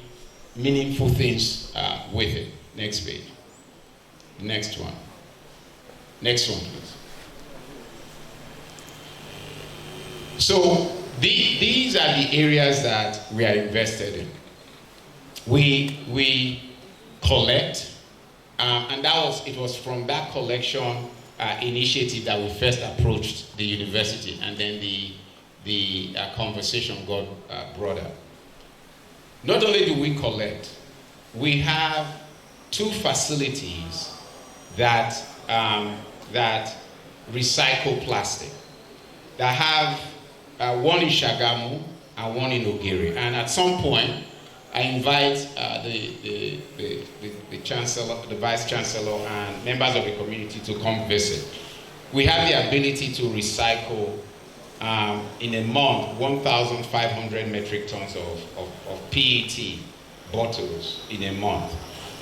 meaningful things with it. Next page. Next one. Next one, please. So these are the areas that we are invested in. We collect, and it was from that collection initiative that we first approached the university, and then the conversation got broader. Not only do we collect, we have 2 facilities that recycle plastic, that have one in Shagamu and one in Ogere. And at some point, I invite the chancellor, the vice chancellor, and members of the community to come visit. We have the ability to recycle in a month 1,500 metric tons of PET bottles in a month.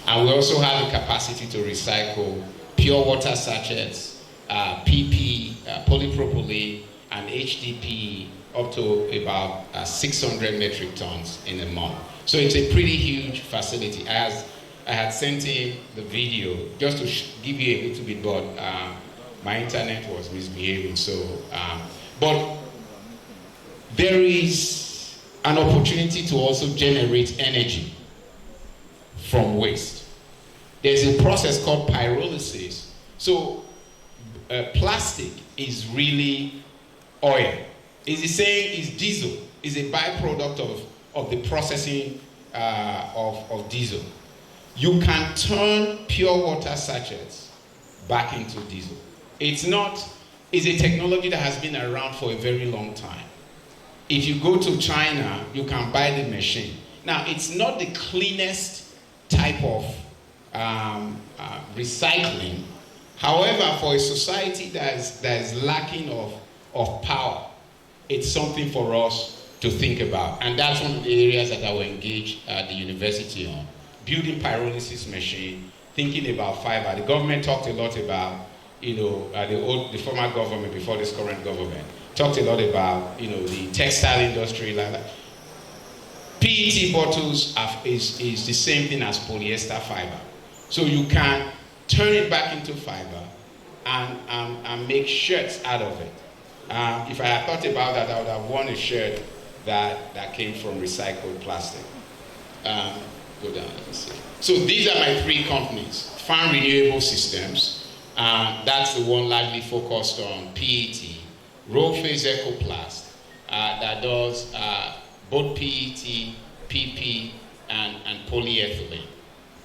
And we also have the capacity to recycle pure water sachets, PP polypropylene and HDPE up to about 600 metric tons in a month. So it's a pretty huge facility. I had sent him the video just to give you a little bit, but my internet was misbehaving. So, but there is an opportunity to also generate energy from waste. There's a process called pyrolysis. So plastic is really oil. It's the same, it's diesel. It's a byproduct of the processing of diesel. You can turn pure water sachets back into diesel. It's a technology that has been around for a very long time. If you go to China, you can buy the machine. Now, it's not the cleanest type of recycling. However, for a society that is lacking of power, it's something for us to think about. And that's one of the areas that I will engage the university on. Building pyrolysis machine, thinking about fiber. The government talked a lot about, the former government before this current government talked a lot about, the textile industry. Like that. PET bottles is the same thing as polyester fiber. So you can turn it back into fiber and make shirts out of it. If I had thought about that, I would have worn a shirt that came from recycled plastic. Go down, let me see. So these are my three companies. Farm Renewable Systems, that's the one largely focused on PET. Roll Phase Ecoplast, that does both PET, PP, and polyethylene.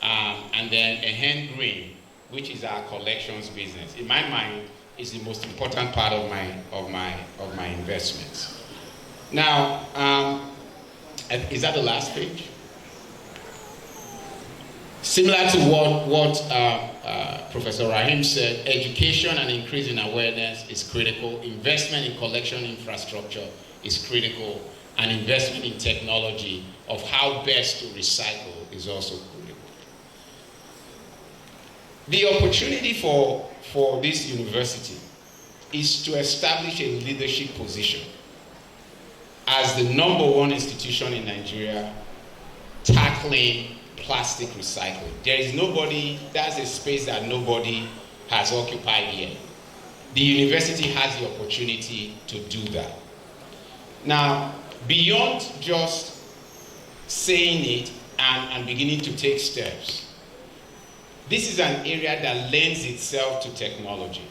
And then Hand Green, which is our collections business. In my mind, is the most important part of my investments. Now, is that the last page? Similar to what Professor Rahim said, education and increasing awareness is critical. Investment in collection infrastructure is critical, and investment in technology of how best to recycle is also critical. The opportunity for this university is to establish a leadership position as the #1 institution in Nigeria tackling plastic recycling. There is nobody, that's a space that nobody has occupied yet. The university has the opportunity to do that. Now, beyond just saying it and beginning to take steps, this is an area that lends itself to technology.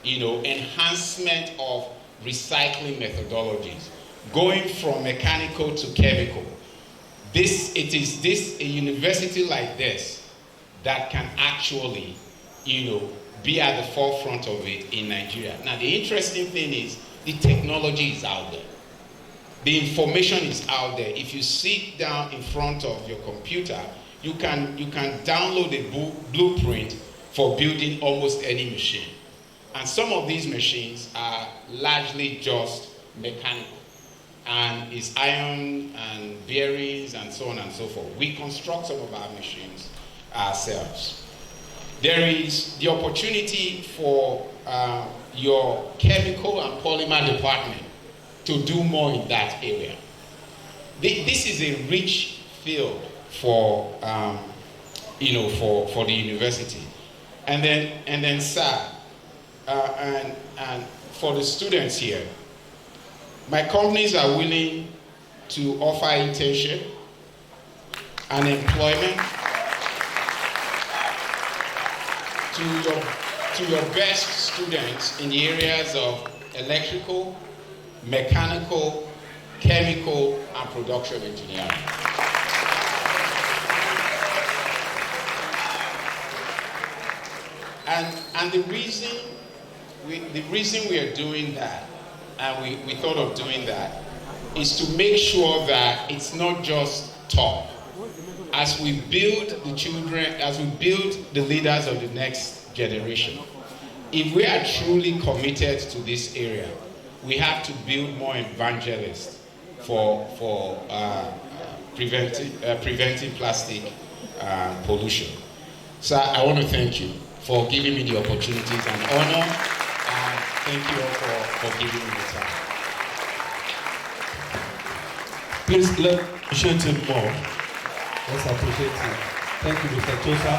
Enhancement of recycling methodologies, going from mechanical to chemical. It is a university like this that can actually, be at the forefront of it in Nigeria. Now, the interesting thing is the technology is out there. The information is out there. If you sit down in front of your computer, you can download a blueprint for building almost any machine. And some of these machines are largely just mechanical. And it's iron and bearings and so on and so forth. We construct some of our machines ourselves. There is the opportunity for your chemical and polymer department to do more in that area. This is a rich field for the university. And then sir, and for the students here, my companies are willing to offer internship and employment to your best students in the areas of electrical, mechanical, chemical, and production engineering. And the reason we are doing that, and we thought of doing that, is to make sure that it's not just talk. As we build the children, as we build the leaders of the next generation, if we are truly committed to this area, we have to build more evangelists for preventing plastic pollution. So I want to thank you for giving me the opportunities and honor. Thank you all for giving me the time. Please let's appreciate him more. Let's appreciate him. Thank you, Mr. Tosa.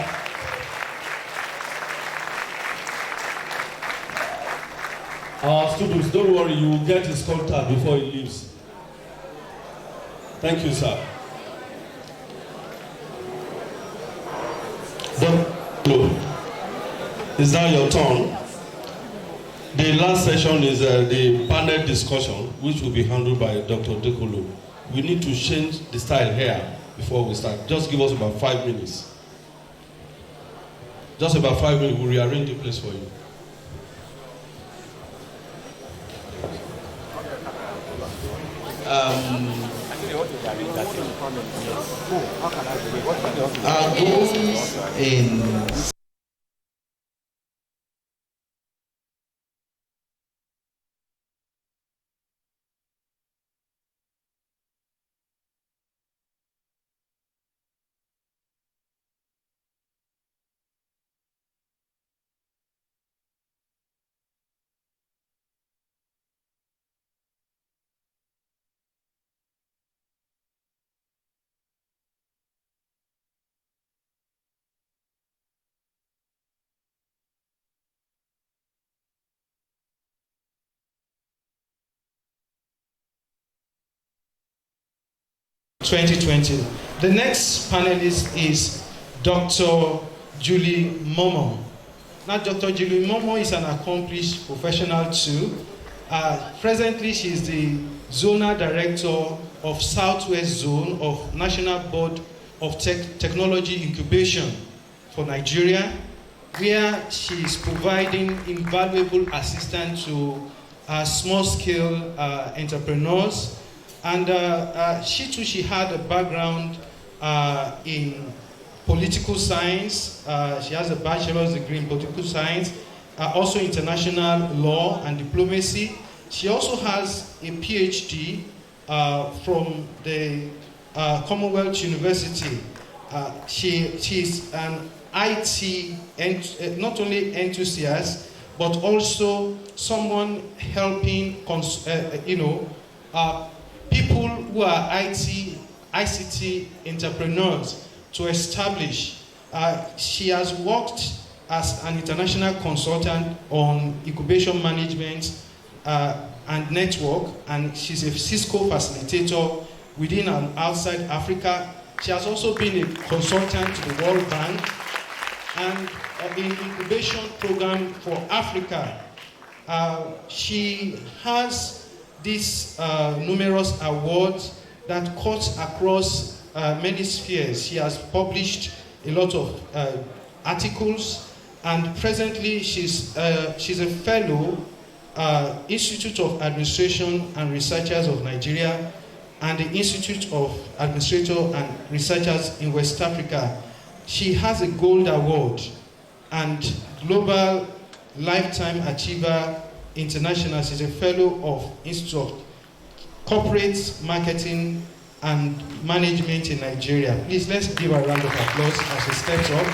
Our students, don't worry, you will get his contact before he leaves. Thank you, sir. Hello. Is that your turn? The last session is the panel discussion, which will be handled by Dr. Dekolo. We need to change the style here before we start. Just give us about 5 minutes. Just about 5 minutes, we'll rearrange the place for you. Our goals in (2020). The next panelist is Dr. Julie Momo. Now, Dr. Julie Momo is an accomplished professional too. Presently, she is the Zonal Director of Southwest Zone of National Board of Technology Incubation for Nigeria, where she is providing invaluable assistance to small-scale entrepreneurs. And she had a background in political science. She has a bachelor's degree in political science, also international law and diplomacy. She also has a PhD from the Commonwealth University. She's an IT, not only enthusiast, but also someone helping, people who are ICT entrepreneurs to establish. She has worked as an international consultant on incubation management and network, and she's a Cisco facilitator within and outside Africa. She has also been a consultant to the World Bank and in incubation program for Africa. She has these numerous awards that cut across many spheres. She has published a lot of articles, and presently she's a fellow Institute of Administration and Researchers of Nigeria and the Institute of Administrators and Researchers in West Africa. She has a Gold Award and Global Lifetime Achiever International. She's a fellow of Institute of Corporate Marketing and Management in Nigeria. Please, let's give her a round of applause as she steps up.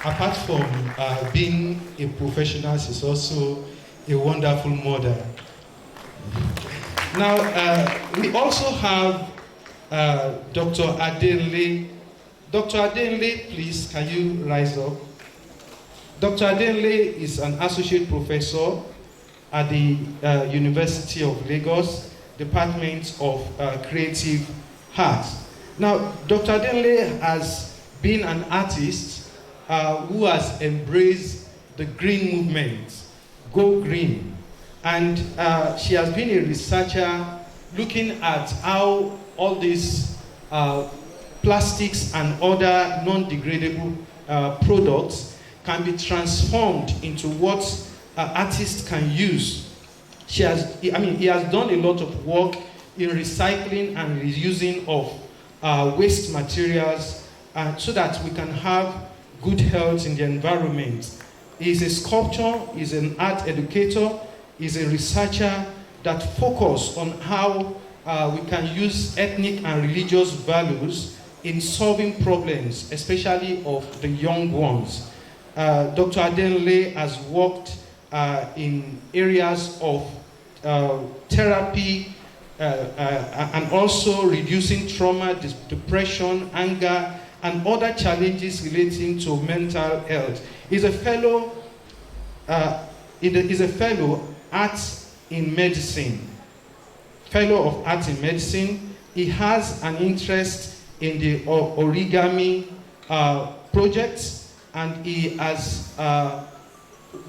Apart from being a professional, she's also a wonderful mother. Now, we also have Dr. Adenle. Dr. Adenle, please, can you rise up? Dr. Adenle is an associate professor at the University of Lagos, Department of Creative Arts. Now, Dr. Adenle has been an artist who has embraced the green movement, Go Green. And she has been a researcher looking at how all these plastics and other non-degradable products can be transformed into what artists can use. He has done a lot of work in recycling and reusing of waste materials so that we can have good health in the environment. He's a sculptor, he's an art educator, he's a researcher that focuses on how we can use ethnic and religious values in solving problems, especially of the young ones. Dr. Adenle has worked in areas of therapy and also reducing trauma, depression, anger, and other challenges relating to mental health. He's a fellow, Arts in Medicine. Fellow of Arts in Medicine. He has an interest in the origami projects, and he has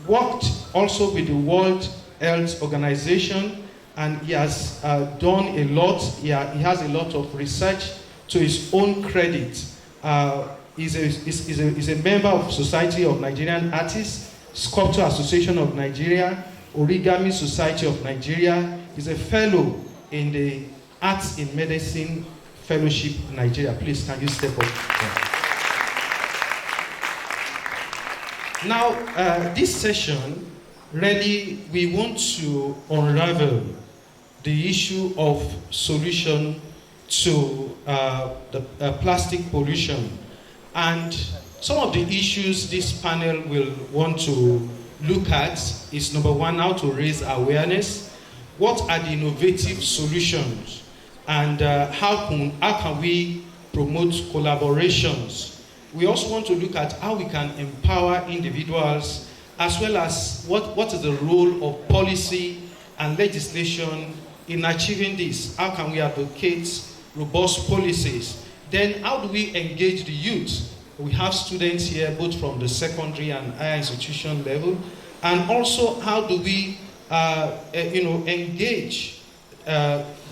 worked also with the World Health Organization, and he has done a lot. He has a lot of research to his own credit. He's a member of Society of Nigerian Artists, Sculptor Association of Nigeria, Origami Society of Nigeria. He's a fellow in the Arts in Medicine Fellowship Nigeria. Please, can you step up? Now, this session, really, we want to unravel the issue of solution to the plastic pollution. And some of the issues this panel will want to look at is, number one, how to raise awareness. What are the innovative solutions? And how can we promote collaborations? We also want to look at how we can empower individuals, as well as what is the role of policy and legislation in achieving this. How can we advocate robust policies? Then how do we engage the youth? We have students here both from the secondary and higher institution level. And also, how do we engage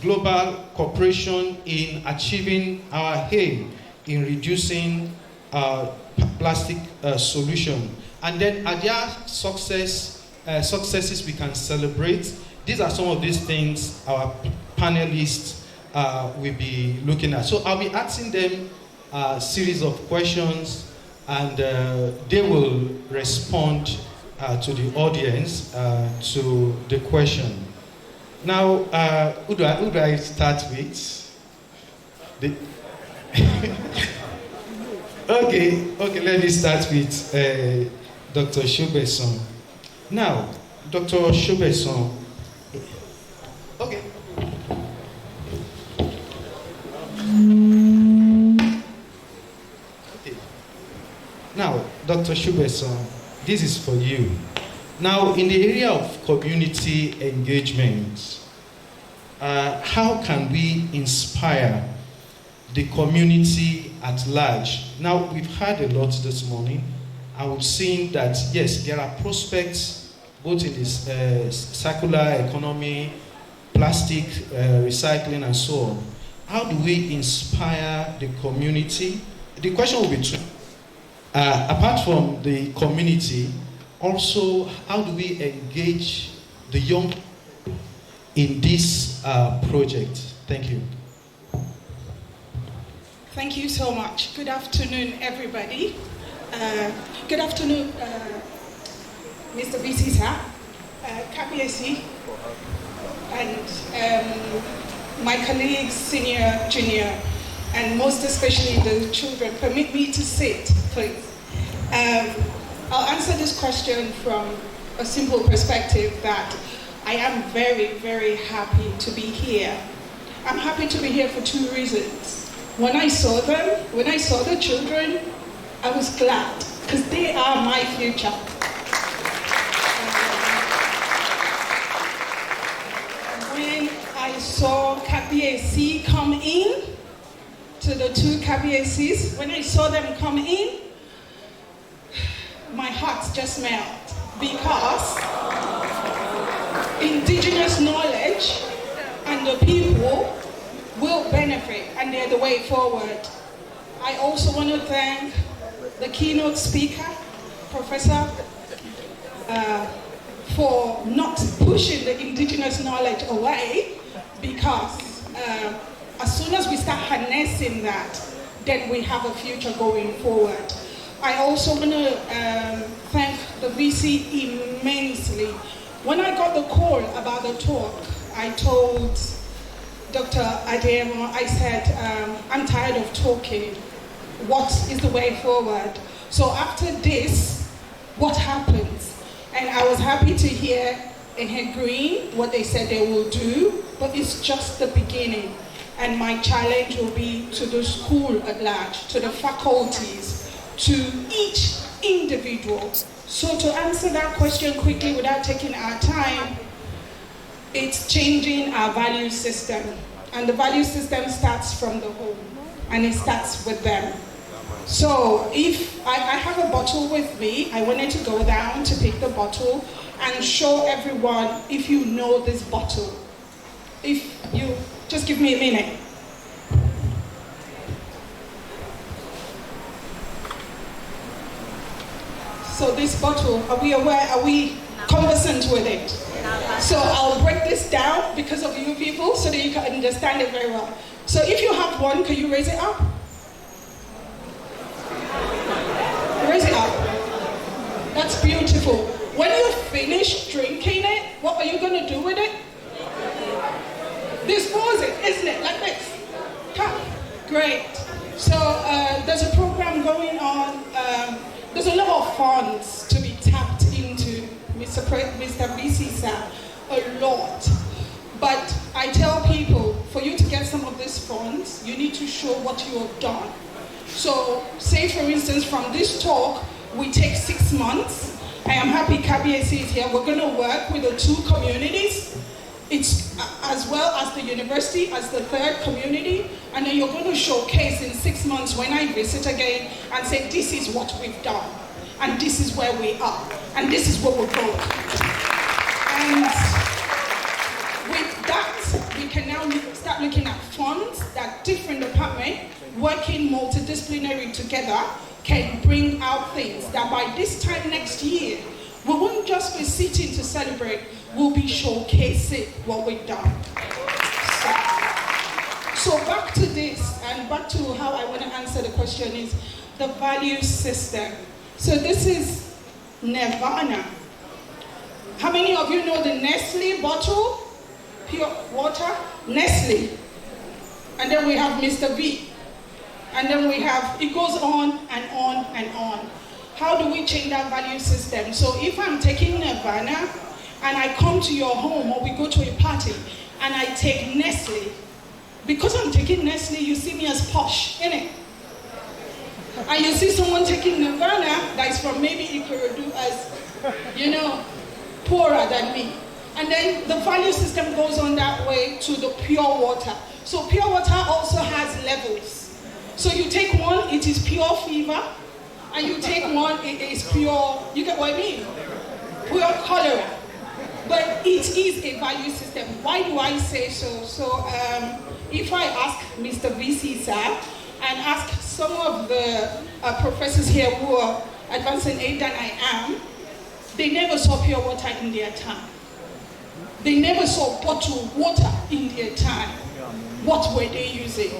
global cooperation in achieving our aim in reducing plastic solution? And then are there successes we can celebrate? These are some of these things our panelists will be looking at. So I'll be asking them a series of questions, and they will respond to the audience to the question. Now, who do I start with? Okay, let me start with Dr. Shobeson. Now, Dr. Shobeson. Okay. Now, Dr. Shobeson, this is for you. Now, in the area of community engagement, how can we inspire the community at large? Now, we've heard a lot this morning, and we've seen that, yes, there are prospects both in this circular economy, plastic recycling, and so on. How do we inspire the community? The question will be two. Apart from the community, also, how do we engage the young in this project? Thank you. Thank you so much. Good afternoon, everybody. Good afternoon, Mr. Bisisa, KPSC, and my colleagues, senior, junior, and most especially the children. Permit me to sit, please. I'll answer this question from a simple perspective that I am very, very happy to be here. I'm happy to be here for two reasons. When I saw them, when I saw the children, I was glad, because they are my future. When I saw KPSC come in, to the two KPSCs, when I saw them come in, my heart just melted, because indigenous knowledge and the people will benefit, and they're the way forward. I also want to thank the keynote speaker, Professor, for not pushing the indigenous knowledge away, because as soon as we start harnessing that, then we have a future going forward. I also want to thank the VC immensely. When I got the call about the talk, I told Dr. Ademo, I said, I'm tired of talking. What is the way forward? So after this, what happens? And I was happy to hear in her green what they said they will do, but it's just the beginning. And my challenge will be to the school at large, to the faculties, to each individual. So to answer that question quickly without taking our time, it's changing our value system. And the value system starts from the home, and it starts with them. So if I have a bottle with me, I wanted to go down to pick the bottle and show everyone if you know this bottle. If you, just give me a minute. So this bottle, are we aware, are we conversant with it? So I'll break this down because of you people so that you can understand it very well. So if you have one, can you raise it up? Raise it up. That's beautiful. When you finish drinking it, what are you going to do with it? Dispose it, isn't it? Like this. Cup. Great. So there's a program going on. There's a lot of funds to be tapped into, Mr. VC, a lot. But I tell people, for you to get some of these funds, you need to show what you have done. So, say for instance, from this talk, we take 6 months. I am happy KBSC is here. We're going to work with the 2 communities. It's as well as the university, as the 3rd community. And then you're going to showcase in 6 months when I visit again and say, this is what we've done. And this is where we are. And this is where we're going. And with that, we can now start looking at funds that different departments working multidisciplinary together can bring out things that by this time next year, we won't just be sitting to celebrate, we'll be showcasing what we've done. So back to this, and back to how I want to answer the question is the value system. So this is Nirvana. How many of you know the Nestle bottle? Pure water? Nestle. And then we have Mr. V. And then we have, it goes on and on and on. How do we change that value system? So if I'm taking Nirvana and I come to your home or we go to a party and I take Nestle, because I'm taking Nestle, you see me as posh, innit? And you see someone taking Nirvana that is from maybe Ikorodu as, you know, poorer than me. And then the value system goes on that way to the pure water. So pure water also has levels. So you take one, it is pure fever, and you take one, it is pure, you get what I mean? Pure cholera. But it is a value system. Why do I say so? So if I ask Mr. VC, sir, and ask some of the professors here who are advancing age than I am, they never saw pure water in their time. They never saw bottled water in their time. What were they using?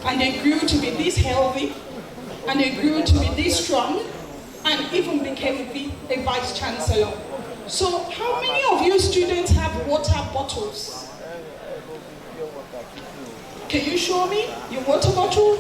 And they grew to be this healthy, and they grew to be this strong, and even became a vice chancellor. So how many of you students have water bottles? Can you show me your water bottle?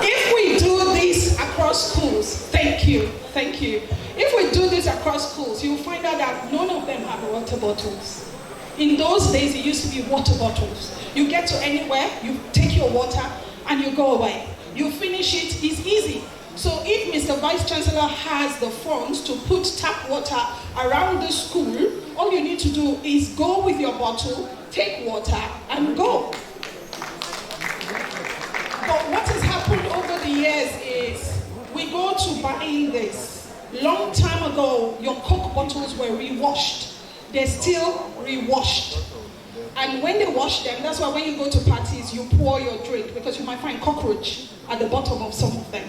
If we do this across schools, thank you. If we do this across schools, you'll find out that none of them have water bottles. In those days, it used to be water bottles. You get to anywhere, you take your water, and you go away. You finish it, it's easy. So if Mr. Vice Chancellor has the funds to put tap water around the school, all you need to do is go with your bottle, take water, and go. But what has happened over the years is, we go to buying this. Long time ago, your Coke bottles were re-washed. They're still re-washed. And when they wash them, that's why when you go to parties, you pour your drink because you might find cockroach at the bottom of some of them.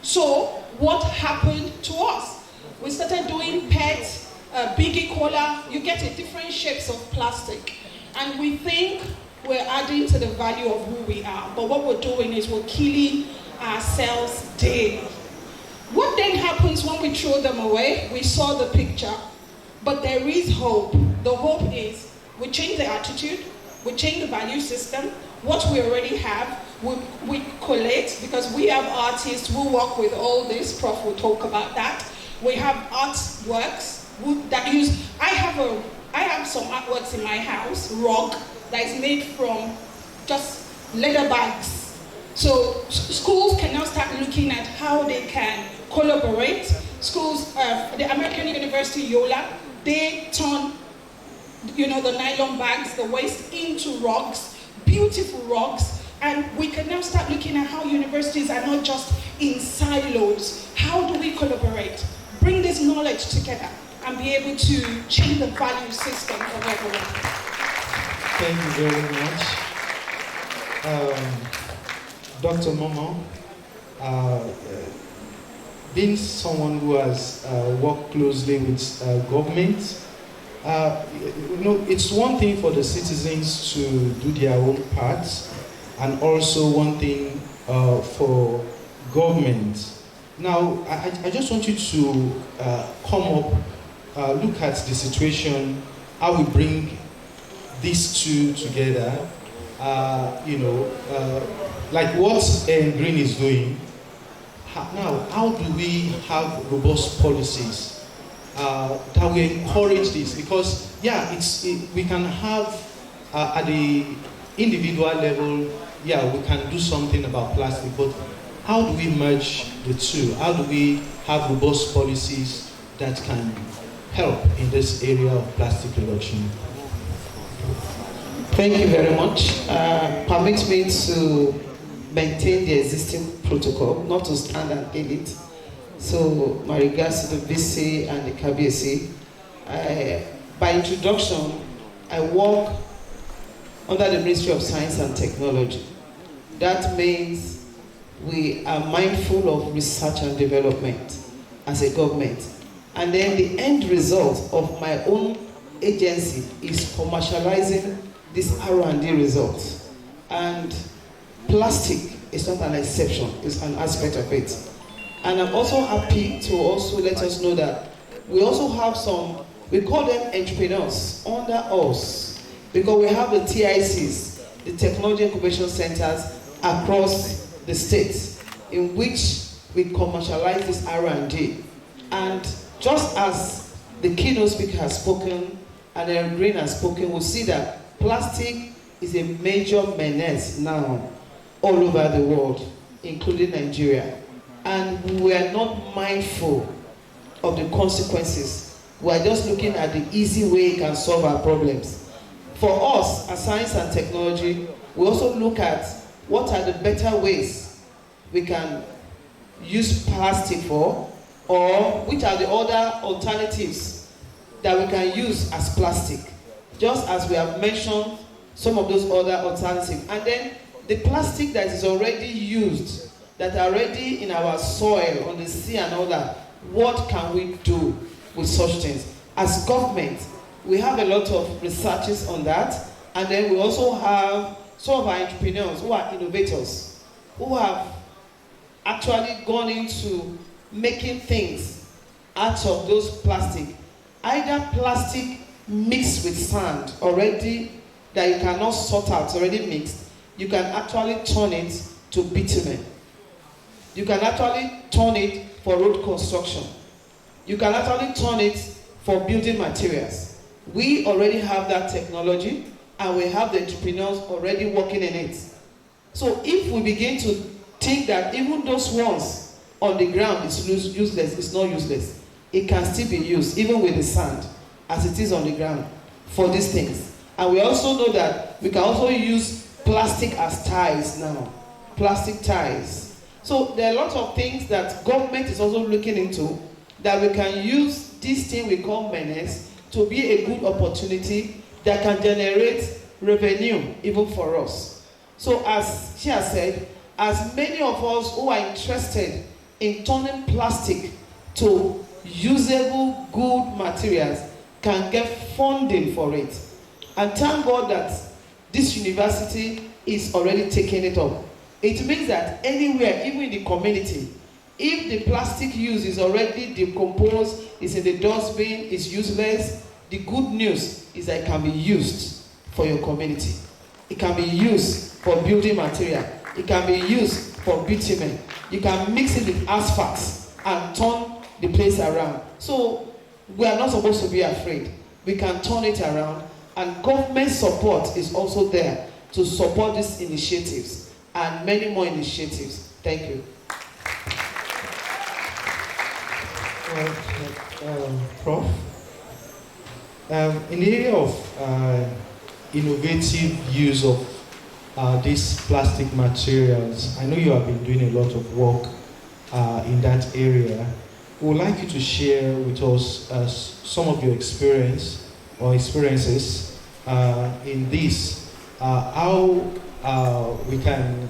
So what happened to us? We started doing PET, Biggie Cola. You get a different shapes of plastic. And we think we're adding to the value of who we are. But what we're doing is we're killing ourselves daily. What then happens when we throw them away? We saw the picture. But there is hope. The hope is we change the attitude, we change the value system. What we already have, we collate, because we have artists who work with all this. Prof will talk about that. We have artworks that use, I have some artworks in my house, rug, that is made from just leather bags. So schools can now start looking at how they can collaborate. Schools, the American University, Yola, they turn, the nylon bags, the waste, into rugs, beautiful rugs. And we can now start looking at how universities are not just in silos. How do we collaborate? Bring this knowledge together and be able to change the value system of everyone. Thank you very much. Dr. Momo, being someone who has worked closely with government, it's one thing for the citizens to do their own part, and also one thing for government. Now, I just want you to come up, look at the situation, how we bring these two together, like what Green is doing. Now, how do we have robust policies that will encourage this? Because, we can have at the individual level, we can do something about plastic, but how do we merge the two? How do we have robust policies that can help in this area of plastic reduction? Thank you very much. Permit me to maintain the existing protocol, not to stand and hail it. So, my regards to the VC and the KBC. By introduction, I work under the Ministry of Science and Technology. That means we are mindful of research and development as a government. And then the end result of my own agency is commercializing this R&D results. And plastic is not an exception, it's an aspect of it. And I'm also happy to also let us know that we also have some, we call them entrepreneurs under us, because we have the TICs, the Technology Incubation Centers across the states, in which we commercialize this R&D. And just as the keynote speaker has spoken, and Green has spoken, we'll see that plastic is a major menace now all over the world, including Nigeria. And we are not mindful of the consequences. We are just looking at the easy way it can solve our problems. For us, as science and technology, we also look at what are the better ways we can use plastic for, or which are the other alternatives that we can use as plastic. Just as we have mentioned some of those other alternatives. And then the plastic that is already used, that are already in our soil, on the sea and all that, what can we do with such things? As government, we have a lot of researches on that, and then we also have some of our entrepreneurs who are innovators, who have actually gone into making things out of those plastic. Either plastic mixed with sand already that you cannot sort out, already mixed, you can actually turn it to bitumen. You can actually turn it for road construction. You can actually turn it for building materials. We already have that technology, and we have the entrepreneurs already working in it. So if we begin to think that even those ones on the ground is useless, it's not useless, it can still be used, even with the sand, as it is on the ground, for these things. And we also know that we can also use plastic as ties now, plastic ties. So there are a lot of things that government is also looking into, that we can use this thing we call menace to be a good opportunity that can generate revenue even for us. So as she has said, as many of us who are interested in turning plastic to usable good materials can get funding for it. And thank God that this university is already taking it up. It means that anywhere, even in the community, if the plastic use is already decomposed, is in the dustbin, is useless, the good news is that it can be used for your community. It can be used for building material. It can be used for bitumen. You can mix it with asphalt and turn the place around. So we are not supposed to be afraid. We can turn it around, and government support is also there to support these initiatives and many more initiatives. Thank you. Prof, in the area of innovative use of these plastic materials, I know you have been doing a lot of work in that area. We would like you to share with us some of your experiences in this, how we can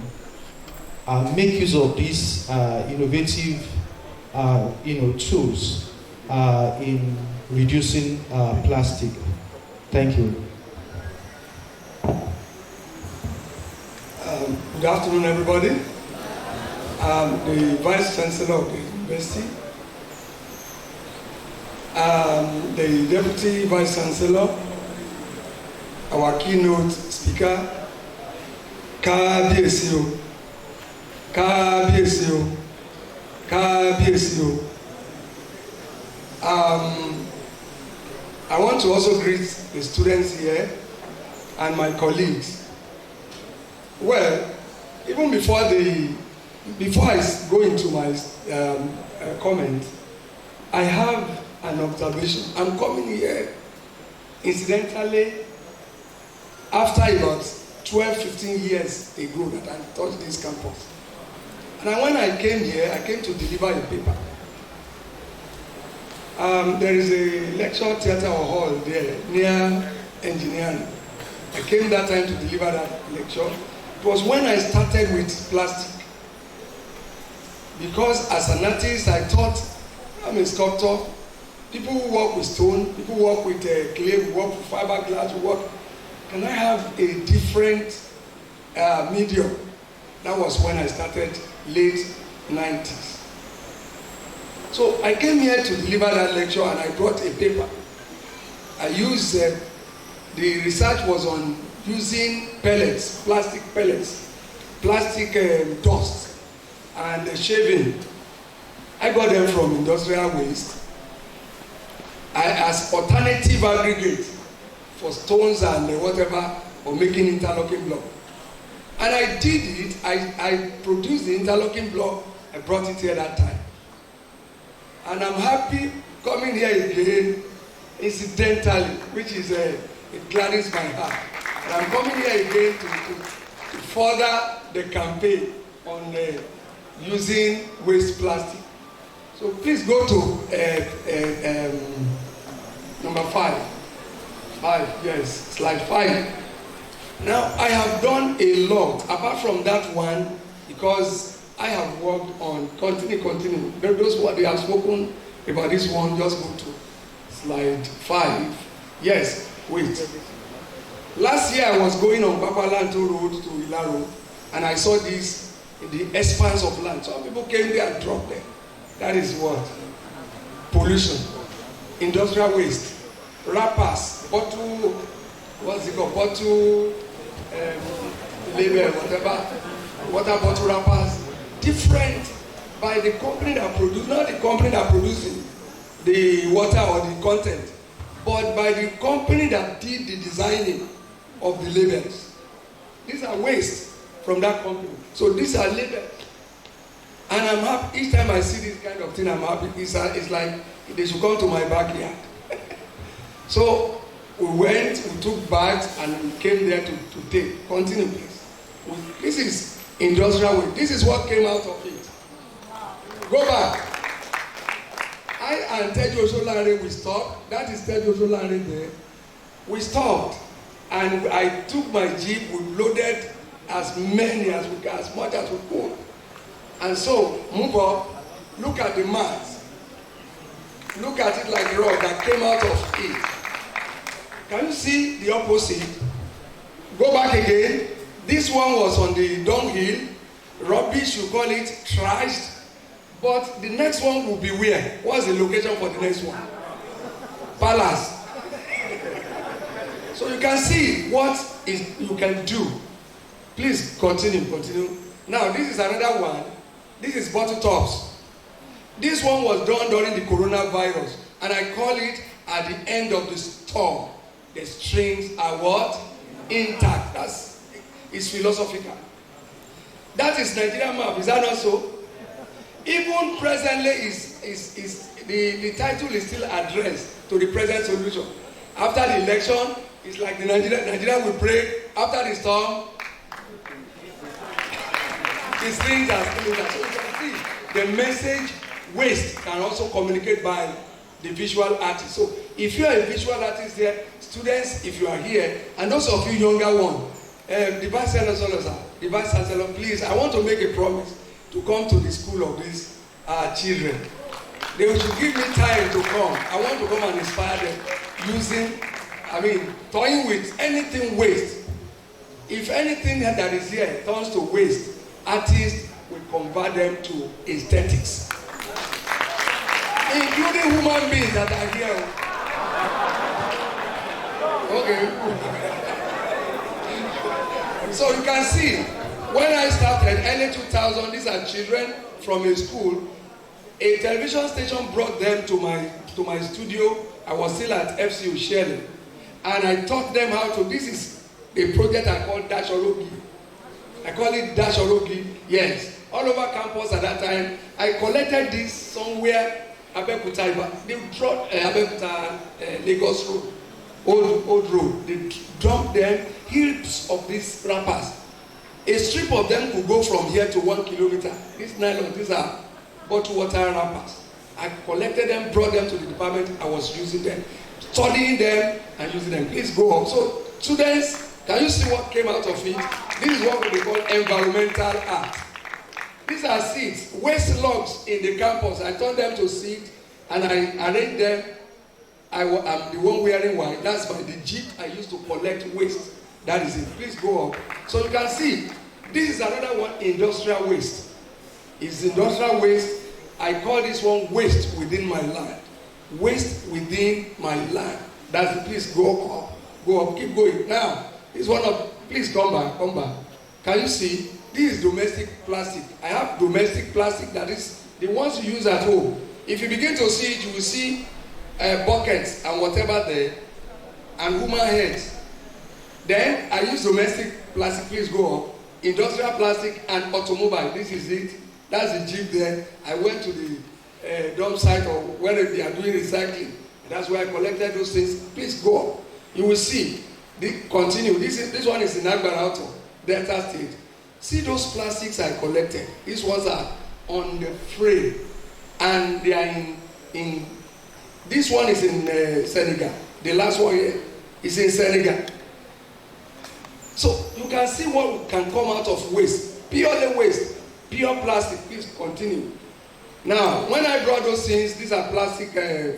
make use of these innovative tools in reducing plastic. Thank you. Good afternoon, everybody. I'm the Vice Chancellor of the University. The Deputy Vice Chancellor, our keynote speaker, KBSU. I want to also greet the students here and my colleagues. Well, even before I go into my comment, I have an observation. I'm coming here incidentally after about 12-15 years ago that I touched this campus. And when I came here, I came to deliver a paper. There is a lecture theatre or hall there near engineering. I came that time to deliver that lecture. It was when I started with plastic. Because as an artist, I thought, I'm a sculptor. People who work with stone, people who work with clay, who work with fiberglass, who work. Can I have a different medium? That was when I started, late 90s. So I came here to deliver that lecture and I brought a paper. I used, the research was on using pellets, plastic dust, and shaving. I got them from industrial waste as alternative aggregate for stones and whatever, or making interlocking block. And I did it, I produced the interlocking block, I brought it here that time. And I'm happy coming here again, incidentally, which is, it gladdens my heart. And I'm coming here again to further the campaign on using waste plastic. So please go to number 5. Yes, slide 5. Now, I have done a lot, apart from that one, because I have worked on continue. Those what they have spoken about this one, just go to slide 5. Yes, wait. Last year I was going on Papalanto Road to Ilaro, and I saw this in the expanse of land. Some people came there and dropped them. That is what? Pollution, industrial waste, wrappers, bottle, what's it called? Bottle, label, whatever, water bottle wrappers, different by the company that produce, not the company that producing the water or the content, but by the company that did the designing of the labels. These are waste from that company. So these are labels. And I'm happy, each time I see this kind of thing, I'm happy. It's like they should come to my backyard. So we went, we took bags, and we came there to take. Continue, please. This is industrial waste. This is what came out of it. Go back. I and Tejo Solare, we stopped. That is Tejo Solare there. We stopped. And I took my jeep, we loaded as many as we can, as much as we could. And so, move up, look at the mass. Look at it like a rock that came out of it. Can you see the opposite? Go back again. This one was on the dunghill, rubbish, you call it, trashed. But the next one will be where? What's the location for the next one? Palace. So you can see what is you can do. Please continue. Now this is another one. This is bottle tops. This one was done during the coronavirus, and I call it at the end of the storm. The strings are what? Intact. It's philosophical. That is Nigerian map. Is that not so? Even presently, the title is still addressed to the present solution. After the election, it's like the Nigeria will pray. After the storm, the strings are still intact. So you can see the message waste can also communicate by the visual artist. So if you are a visual artist here, students, if you are here, and those of you younger ones, the Vice Chancellor, please, I want to make a promise to come to the school of these children. They should give me time to come. I want to come and inspire them toying with anything waste. If anything that is here turns to waste, artists will convert them to aesthetics, including human beings that are here. Okay. So you can see, when I started early 2000, these are children from a school. A television station brought them to my studio. I was still at FCU Shelley, and I taught them how to. This is a project I call Dash Orogi. I call it Dash Orogi. Yes, all over campus at that time. I collected this somewhere, Abeokuta. They brought Abeokuta Lagos Road, old road. They dumped them, heaps of these wrappers. A strip of them could go from here to 1 kilometer. These nylon, these are bottled water wrappers. I collected them, brought them to the department. I was using them, studying them and using them. Please go up. So students, can you see what came out of it? This is what we call environmental art. These are seeds, waste logs in the campus. I turned them to seeds and I arranged them. I'm the one wearing white. That's by the jeep I used to collect waste. That is it. Please go up. So you can see, this is another one, industrial waste. It's industrial waste. I call this one waste within my land. Waste within my land. That's it. Please go up, keep going. Now, this one of, please come back. Can you see? This is domestic plastic. I have domestic plastic, that is the ones you use at home. If you begin to see it, you will see buckets and whatever there, and human heads. Then I use domestic plastic. Please go up. Industrial plastic and automobile. This is it. That's the jeep there. I went to the dump site or where they are doing recycling. That's where I collected those things. Please go up. You will see. Continue. This one is in Agbara, Delta State. See those plastics I collected. These ones are on the frame, and they are in. This one is in Senegal. The last one here is in Senegal. So you can see what can come out of waste. Purely waste. Pure plastic. Please continue. Now, when I brought those things, these are plastic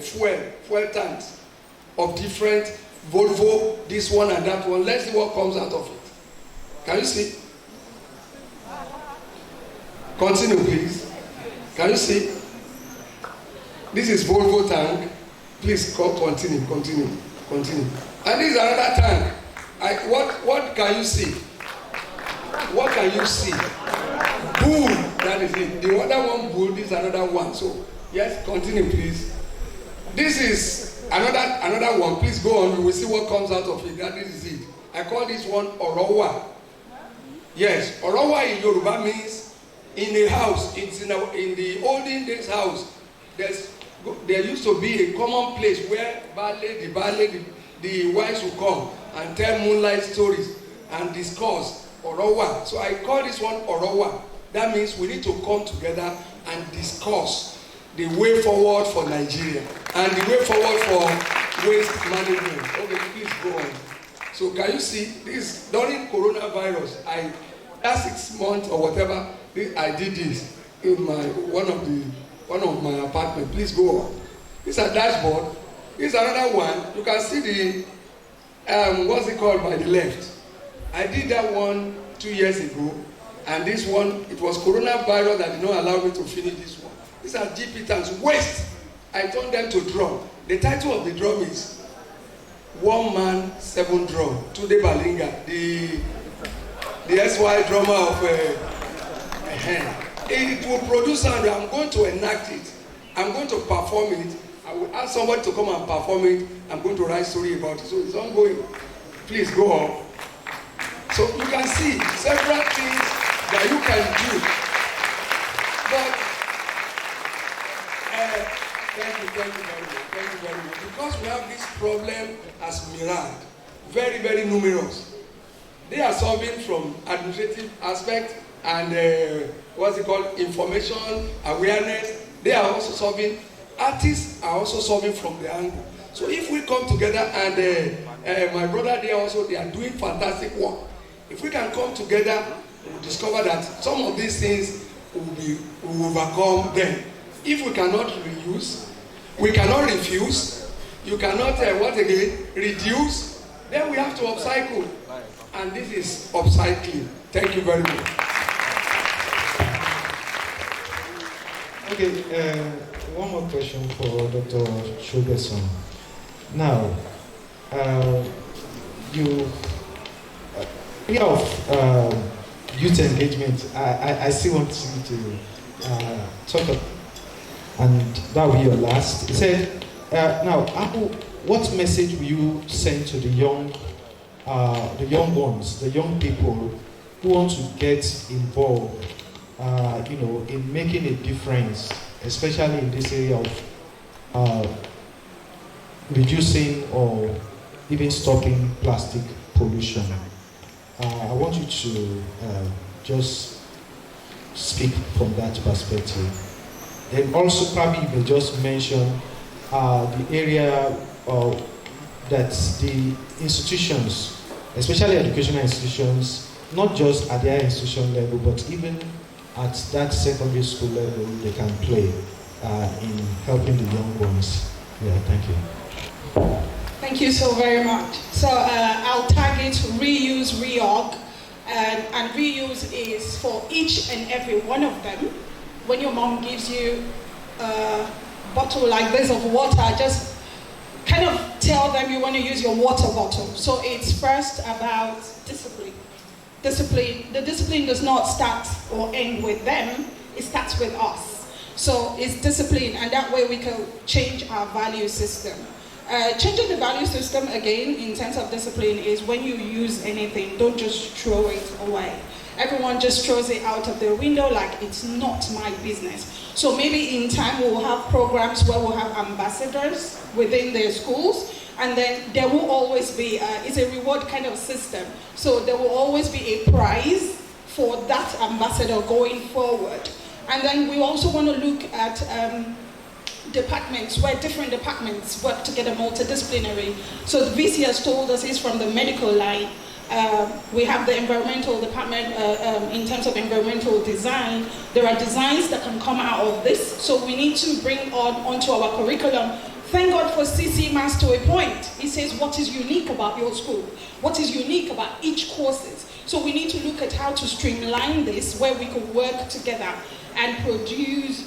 fuel tanks of different Volvo, this one and that one. Let's see what comes out of it. Can you see? Continue, please. Can you see? This is Volvo tank. Please continue. And this is another tank. What can you see? What can you see? Bull. That is it. The other one bull. This is another one. So yes, continue, please. This is another one. Please go on. We will see what comes out of it. That is it. I call this one Orowa. Yes, Orowa in Yoruba means in a house. It's in the olden days house. There used to be a common place where the wives would come and tell moonlight stories and discuss Orowa. So I call this one Orowa. That means we need to come together and discuss the way forward for Nigeria and the way forward for waste management. Okay, please go on. So can you see this during coronavirus? Last 6 months or whatever, I did this in one of my apartment. Please go on. This is a dashboard. This is another one. You can see the what's it called by the left. I did that one 2 years ago, and this one, it was coronavirus that did not allow me to finish this one. These are GP tanks. Waste. I turned them to drum. The title of the drum is one man, 7 drum. Tunde Balinga, the SY drummer of it will produce sound. I'm going to enact it. I'm going to perform it. I will ask somebody to come and perform it. I'm going to write story about it. So it's ongoing. Please go on. So you can see several things that you can do. But thank you very much. Because we have this problem as Mirage, very, very numerous. They are solving from administrative aspect and what's it called, information, awareness. They are also solving, artists are also solving from the angle. So if we come together and my brother they are doing fantastic work. If we can come together, we'll discover that some of these things will overcome them. If we cannot reuse, we cannot refuse, you cannot, reduce, then we have to upcycle. And this is upcycling. Thank you very much. Okay, one more question for Dr. Shobeson. Now, youth engagement, I still want you to talk about, and that will be your last. He said, now, what message will you send to the young ones, the young people who want to get involved, in making a difference, especially in this area of reducing or even stopping plastic pollution? I want you to just speak from that perspective. And also probably you may just mention the area that the institutions, especially educational institutions, not just at their institution level, but even at that secondary school level, they can play in helping the young ones. Yeah, thank you. Thank you so very much. So I'll target reuse, reorg, and reuse is for each and every one of them. When your mom gives you a bottle like this of water, just kind of tell them you want to use your water bottle. So it's first about discipline. The discipline does not start or end with them, it starts with us. So it's discipline, and that way we can change our value system. Changing the value system, again, in terms of discipline, is when you use anything, don't just throw it away. Everyone just throws it out of the window like it's not my business. So maybe in time we'll have programs where we'll have ambassadors within their schools, and then there will always be, it's a reward kind of system. So there will always be a prize for that ambassador going forward. And then we also want to look at departments where different departments work together multidisciplinary. So the VC has told us is from the medical line. We have the environmental department in terms of environmental design. There are designs that can come out of this. So we need to bring onto our curriculum. Thank God for CC Mass to a point. He says, what is unique about your school? What is unique about each courses? So we need to look at how to streamline this, where we could work together and produce,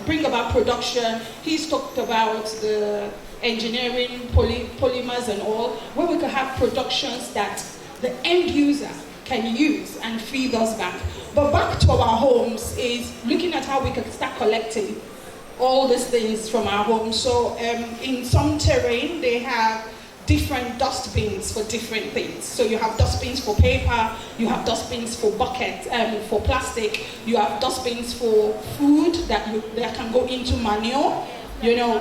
bring about production. He's talked about the engineering, polymers and all, where we could have productions that the end user can use and feed us back. But back to our homes is looking at how we can start collecting all these things from our homes. So in some terrain, they have different dustbins for different things. So you have dustbins for paper, you have dustbins for buckets, for plastic, you have dustbins for food that can go into manure.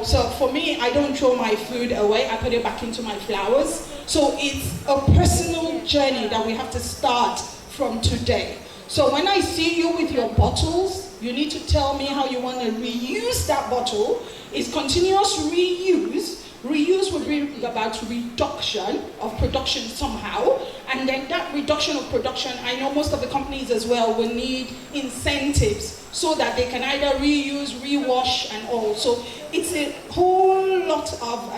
So for me, I don't throw my food away, I put it back into my flowers. So it's a personal journey that we have to start from today. So when I see you with your bottles, you need to tell me how you want to reuse that bottle. It's continuous reuse. Reuse will bring about reduction of production somehow, and then that reduction of production, I know most of the companies as well will need incentives so that they can either reuse, rewash and all. So it's a whole lot of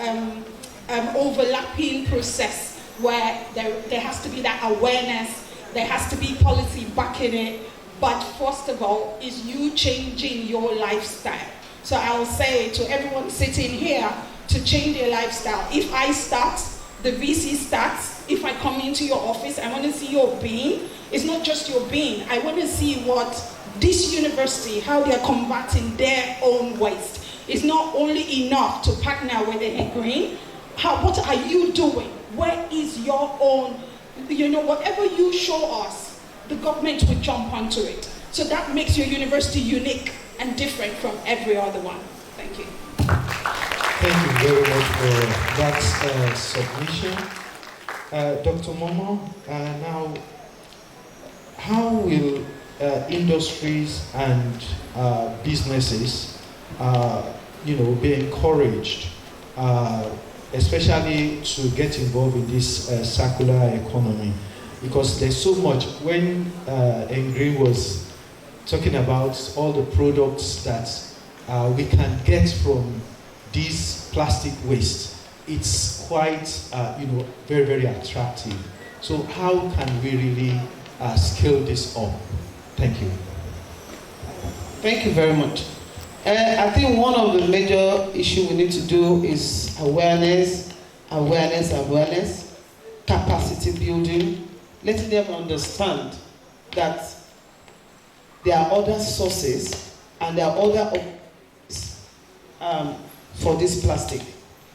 overlapping process where there has to be that awareness, there has to be policy backing it, but first of all is you changing your lifestyle. So I'll say to everyone sitting here, to change their lifestyle. If I start, the VC starts. If I come into your office, I want to see your being. It's not just your being. I want to see what this university, how they are combating their own waste. It's not only enough to partner with the green. What are you doing? Where is your own, whatever you show us, the government will jump onto it. So that makes your university unique and different from every other one. Thank you. Thank you very much for that submission. Dr. Momo, now, how will industries and businesses, be encouraged, especially to get involved in this circular economy? Because there's so much. When Ngri was talking about all the products that we can get from this plastic waste, it's quite, very, very attractive. So how can we really scale this up? Thank you. Thank you very much. I think one of the major issues we need to do is awareness, capacity building, letting them understand that there are other sources and there are other options for this plastic,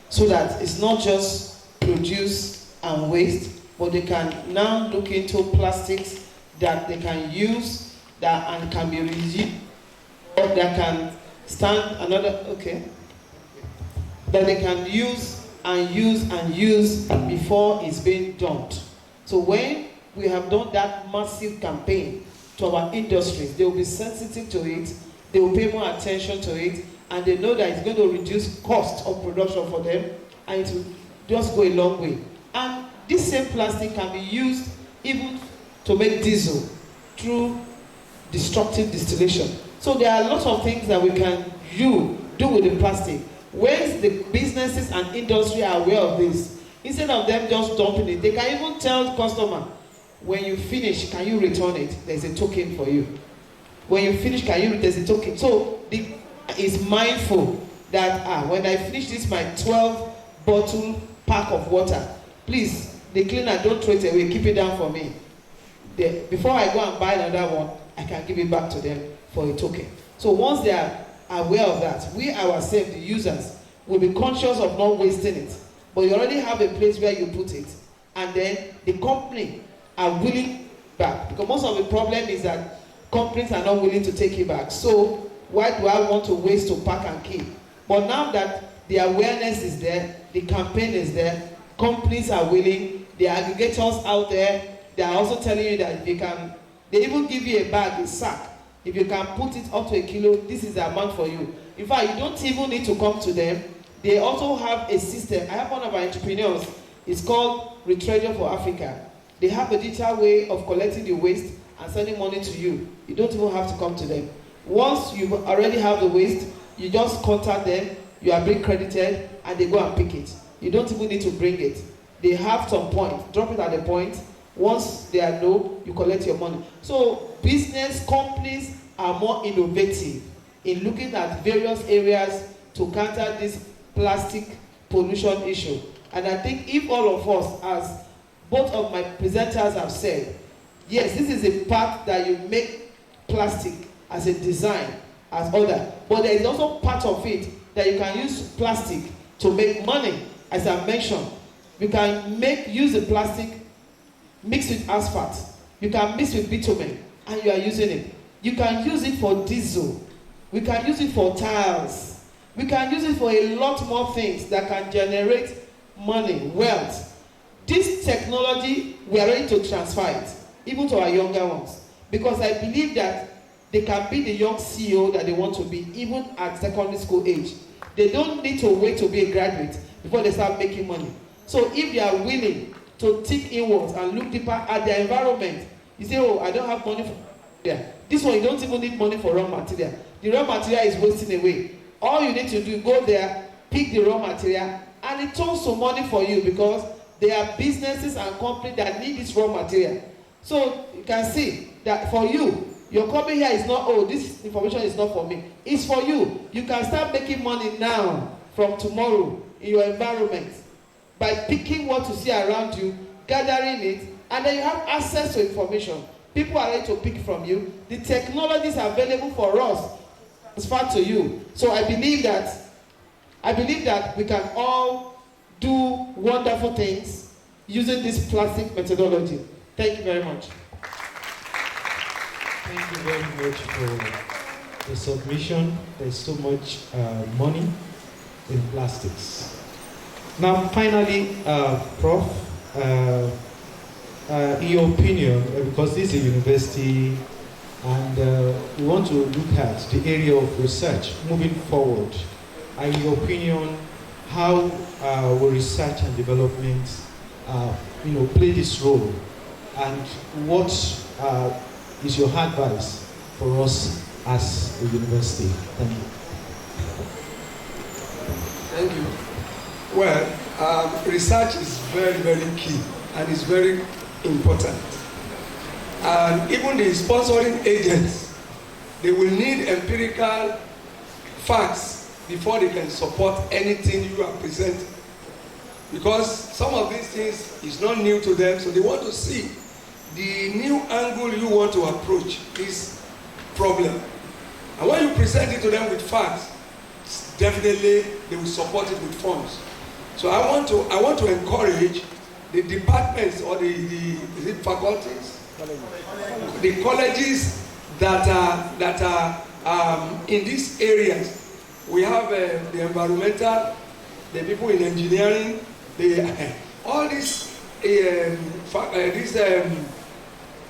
so that it's not just produce and waste, but they can now look into plastics that they can use and can be reused, or that can stand that they can use before it's being dumped. So when we have done that massive campaign to our industries, they will be sensitive to it, they will pay more attention to it, and they know that it's going to reduce cost of production for them, and it will just go a long way. And this same plastic can be used even to make diesel through destructive distillation. So there are lots of things that we can do with the plastic. When the businesses and industry are aware of this, instead of them just dumping it, they can even tell the customer, when you finish, can you return it? There's a token for you. When you finish, there's a token. So is mindful that when I finish this, my 12 bottle pack of water, please, the cleaner, don't throw it away, keep it down for me. Before I go and buy another one, I can give it back to them for a token. So once they are aware of that, we ourselves, the users, will be conscious of not wasting it. But you already have a place where you put it, and then the company are willing back. Because most of the problem is that companies are not willing to take it back. So why do I want to waste to pack and keep? But now that the awareness is there, the campaign is there, companies are willing, the aggregators out there, they are also telling you that they even give you a bag, a sack. If you can put it up to 1 kilo, this is the amount for you. In fact, you don't even need to come to them. They also have a system. I have one of our entrepreneurs. It's called Retreasure for Africa. They have a digital way of collecting the waste and sending money to you. You don't even have to come to them. Once you already have the waste, you just contact them, you are being credited, and they go and pick it. You don't even need to bring it. They have some point. Drop it at the point. Once they are low, you collect your money. So business companies are more innovative in looking at various areas to counter this plastic pollution issue. And I think if all of us, as both of my presenters have said, yes, this is a part that you make plastic as a design, as other. But there is also part of it that you can use plastic to make money. As I mentioned, you can use the plastic, mix with asphalt. You can mix with bitumen, and you are using it. You can use it for diesel. We can use it for tiles. We can use it for a lot more things that can generate money, wealth. This technology, we are ready to transfer it, even to our younger ones. Because I believe that they can be the young CEO that they want to be, even at secondary school age. They don't need to wait to be a graduate before they start making money. So if they are willing to think inwards and look deeper at their environment, you say, oh, I don't have money for this one, you don't even need money for raw material. The raw material is wasting away. All you need to do, go there, pick the raw material, and it turns to money for you, because there are businesses and companies that need this raw material. So you can see that for you, your coming here is not, oh, this information is not for me. It's for you. You can start making money now from tomorrow in your environment. by picking what you see around you, gathering it, and then you have access to information. People are ready to pick from you. The technologies are available for us, transferred to you. So I believe that we can all do wonderful things using this plastic methodology. Thank you very much. Thank you very much for the submission. There's so much money in plastics. Now, finally, Prof, in your opinion, because this is a university and we want to look at the area of research moving forward, in your opinion, how will research and development play this role, and what is your advice for us as a university? Thank you. Thank you. Well, research is very, very key and is very important. And even the sponsoring agents, they will need empirical facts before they can support anything you are presenting. Because some of these things is not new to them, so they want to see the new angle you want to approach this problem. And when you present it to them with facts, definitely they will support it with funds. So I want to encourage the departments or the faculties, the colleges that are in these areas. We have the environmental, the people in engineering, all these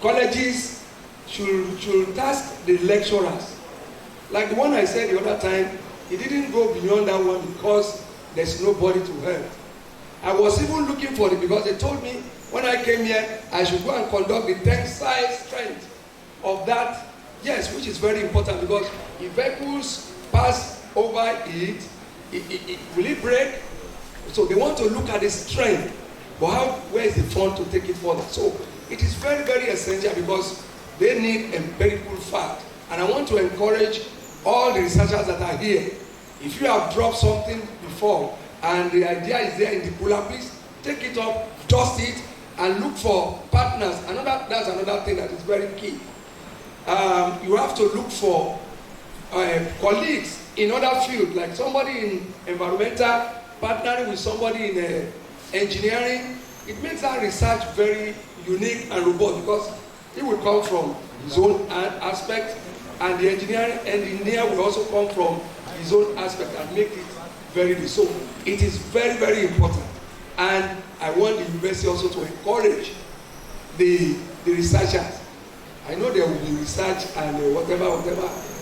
colleges should task the lecturers. Like the one I said the other time, he didn't go beyond that one because there's nobody to help. I was even looking for it because they told me when I came here, I should go and conduct the tensile strength of that, yes, which is very important because if vehicles pass over it, will it break? So they want to look at the strength, but where is the fund to take it further? So it is very, very essential because they need empirical fact. And I want to encourage all the researchers that are here. If you have dropped something before and the idea is there in the cooler, please take it up, dust it, and look for partners. That's another thing that is very key. You have to look for colleagues in other fields, like somebody in environmental, partnering with somebody in engineering. It makes that research very unique and robust because it will come from his own aspect, and the engineer will also come from his own aspect and make it very good. So it is very, very important. And I want the university also to encourage the researchers. I know there will be research and whatever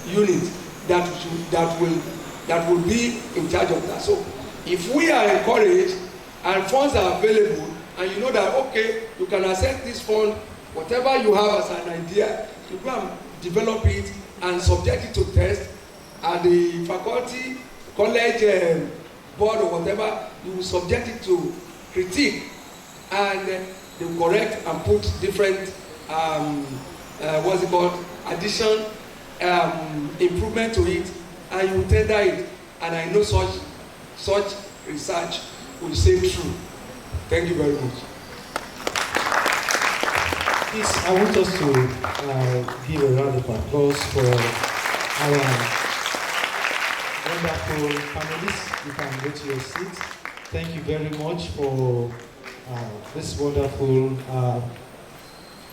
unit that will be in charge of that. So if we are encouraged and funds are available, and you know that okay, you can access this fund, whatever you have as an idea, you go and develop it and subject it to test, and the faculty, college, board or whatever, you will subject it to critique, and they will correct and put different addition, improvement to it, and you will tender it. And I know such research will save true. Thank you very much. Please, I want us to give a round of applause for our wonderful panelists. You can go to your seats. Thank you very much for this wonderful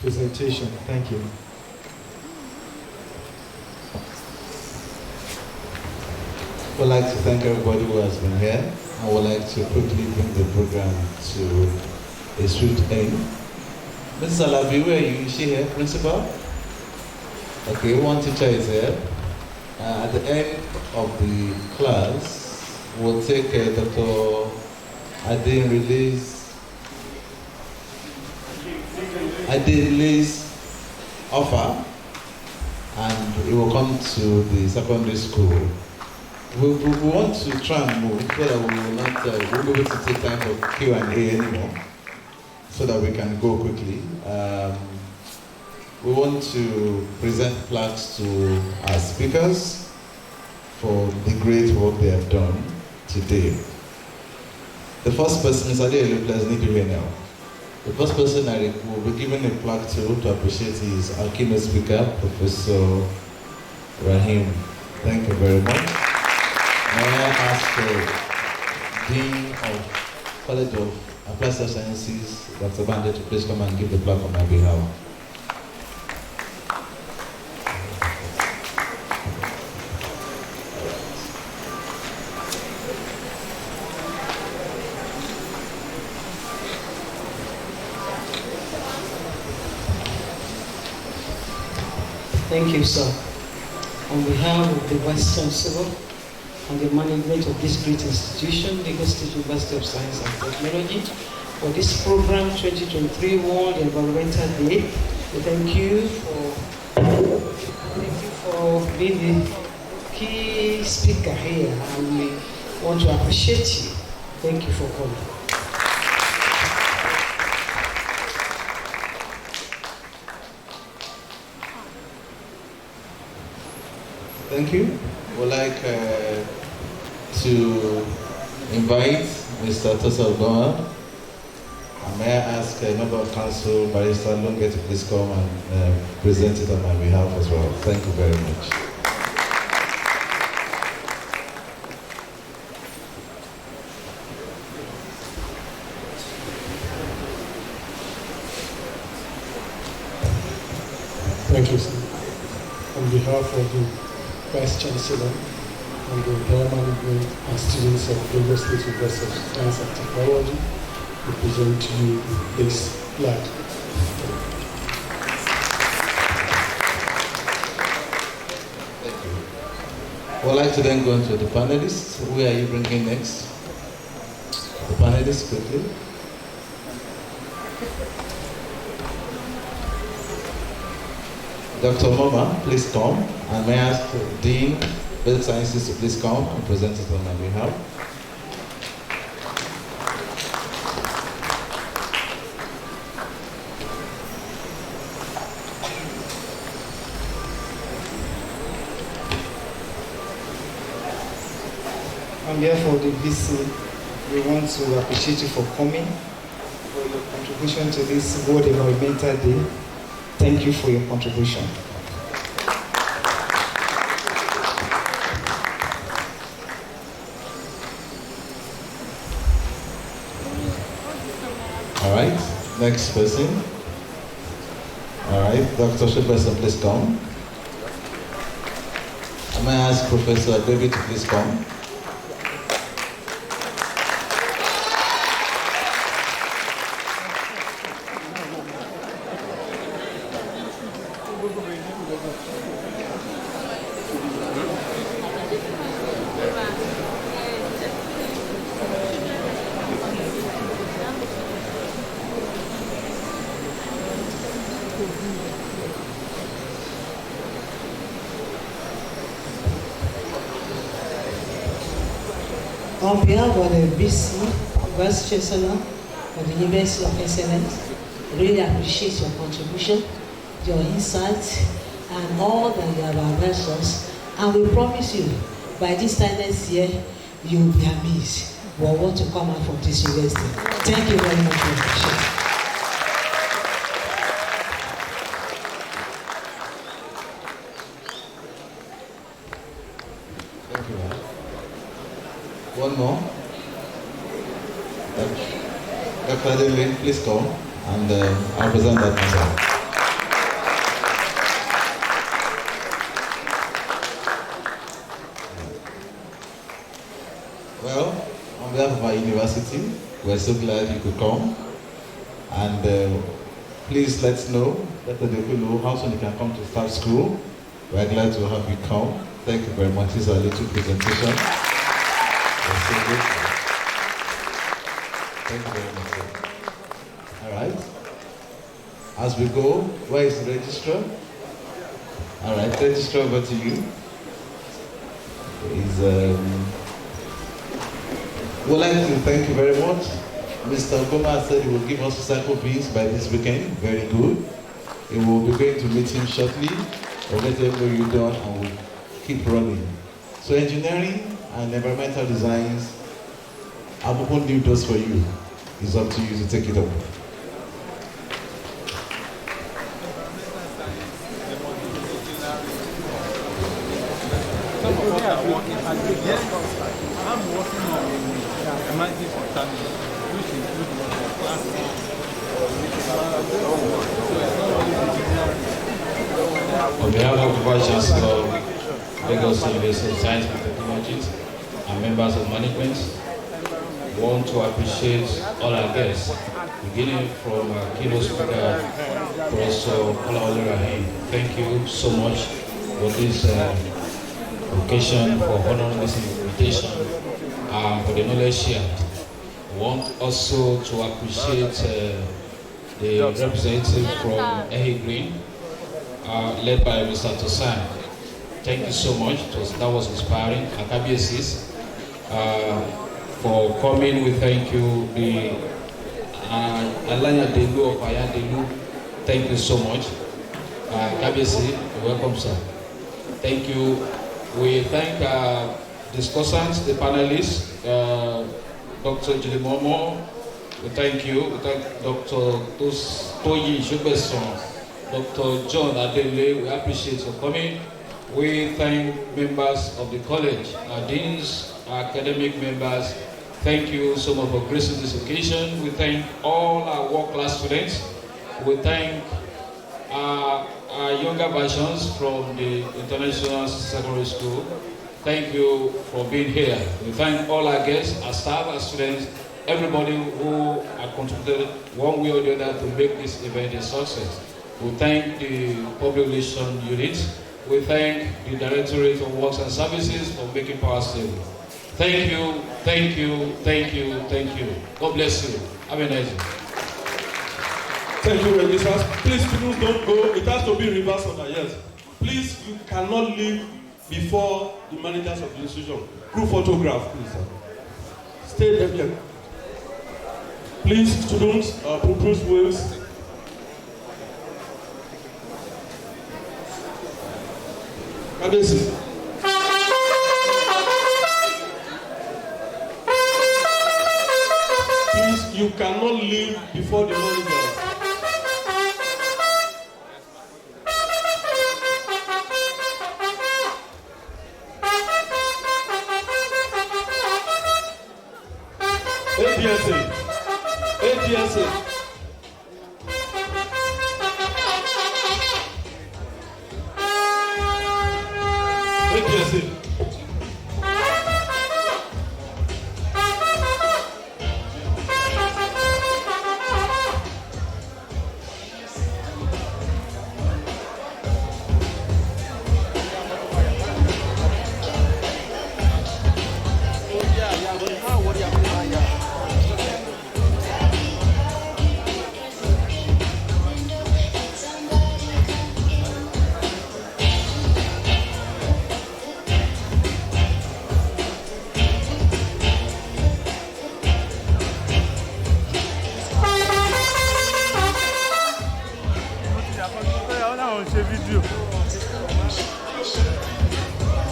presentation. Thank you. I would like to thank everybody who has been here. I would like to quickly bring the program to a swift end. Mrs. Alabi, where are you? Is she here, principal? Okay, one teacher is here. At the end of the class, we'll take Dr. Adele's offer, and it will come to the secondary school. We want to try and move so that we will not we'll be able to take time for Q&A anymore, so that we can go quickly. We want to present plaques to our speakers for the great work they have done today. The first person is Adele, please need to hear now. The first person I will be giving a plaque to appreciate is our keynote speaker, Professor Rahim. Thank you very much. May I ask the Dean of College of Applied Sciences, Dr. Bande, to please come and give the plaque on my behalf. Thank you, sir. On behalf of the Vice Chancellor and the management of this great institution, Lagos State University of Science and Technology, for this program 2023 World Environmental Day, we thank you for being the key speaker here, and we want to appreciate you. Thank you for coming. Thank you. We'd like to invite Mr. Tosa Ogoa. May I ask a member of council, Barrister Longe, to please come and present it on my behalf as well. Thank you very much. Thank you, sir. On behalf of the Vice Chancellor and the entire management and students of Lagos State University of Science and Technology, we present to you this plaque. Thank you. I would like to then go on to the panelists. Who are you bringing next? The panelists, quickly. Dr. Moma, please come. And may I ask Dean of Health Sciences to please come and present it on my behalf. On behalf of the VC, we want to appreciate you for coming, for your contribution to this World Environmental Day. Thank you for your contribution. All right, next person. All right, Dr. Sheperson, please come. I may ask Professor David to please come. On behalf of the BC, Vice Chancellor of the University of Excellence, really appreciate your contribution, your insights, and all that you have advised us. And we promise you, by this time next year, you will be amazed for what to come out from this university. Thank you very much for your appreciation. One more. Dr. Adele, please come, and I'll present that myself. Well, on behalf of our university, we're so glad you could come. And please let us know, let the people know how soon you can come to start school. We're glad to have you come. Thank you very much. This is a little presentation. Thank you very much, sir. All right. As we go, where is the registrar? All right, registrar, over to you. We'd like to thank you very much. Mr. Okoma said he will give us recycle bins by this weekend. Very good. We will be going to meet him shortly. We'll get everything you done and we'll keep running. So engineering and environmental designs I've opened new doors for you. It's up to you to take it up. I'm working on emerging contaminants, which include plastic. On behalf of the Vice Chancellor, Lagos University of Science and Technologies, and members of management, we want to appreciate all our guests, beginning from our keynote speaker, Professor Olawale Rahim. Thank you so much for this occasion, for honoring this invitation, for the knowledge shared. We want also to appreciate the representative from Ehi Green, led by Mr. Tosan. Thank you so much. That was inspiring. Akabiasis, for coming. We thank you. The Alanya Delu of Aya Delu, thank you so much. Akabiasi, welcome, sir. Thank you. We thank discussants, the panelists, Dr. Jilimomo. We thank you. We thank Dr. Toyi Jubeson, Dr. John Adele. We appreciate your coming. We thank members of the college, our deans, our academic members. Thank you so much for gracing this occasion. We thank all our world-class students. We thank our younger versions from the International Secondary School. Thank you for being here. We thank all our guests, our staff, our students, everybody who have contributed one way or the other to make this event a success. We thank the public relations unit. We thank the Directorate of Works and Services for making power stable. Thank you, thank you, thank you, thank you. God bless you. Have a nice day. Thank you, Registers. Please, students, don't go. It has to be reversed order, yes. Please, you cannot leave before the managers of the institution. Group photograph, please, sir. Stay there, yeah. Please, students, Bruce Wills. Please, you cannot leave before the managers. APSA. APSA. APSA.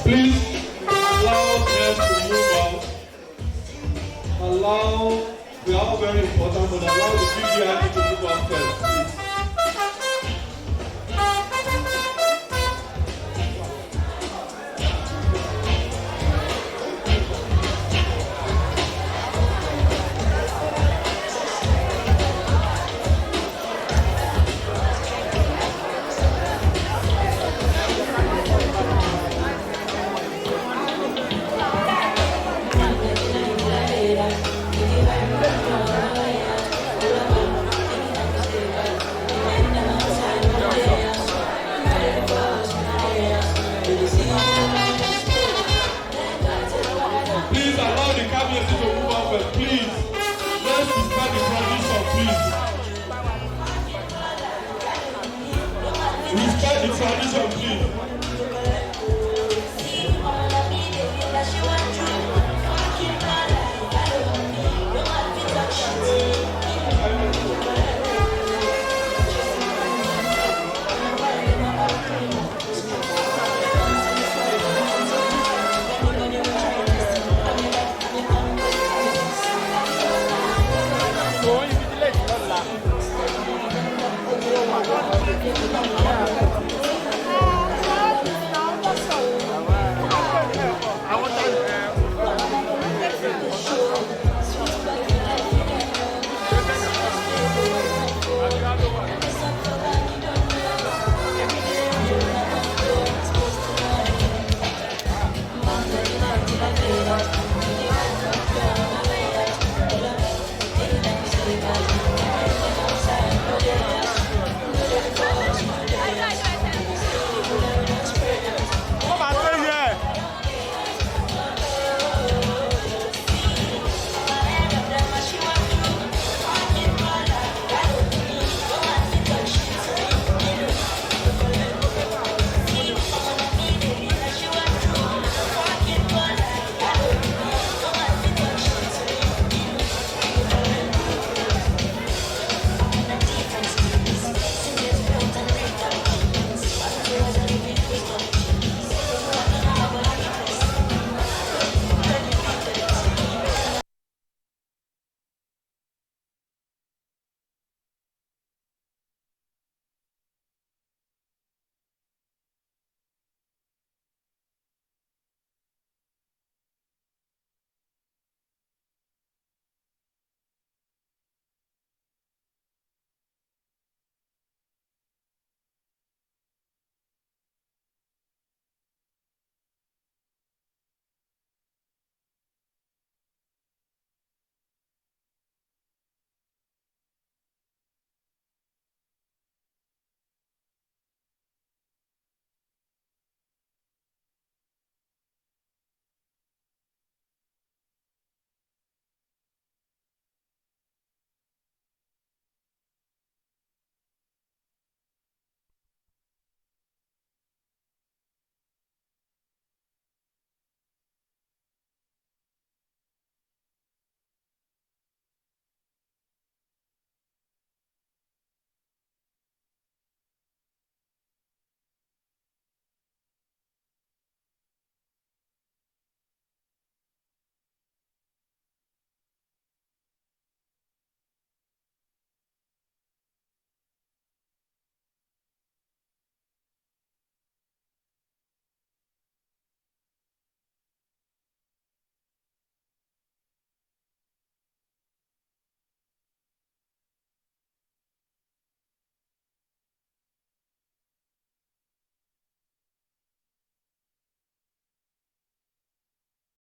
Please allow them to move out. Allow, we are all very important, but allow the PGID to move out first, please. Please allow the cabinet to move out first, please. Let's respect the tradition, please. Respect the tradition, please.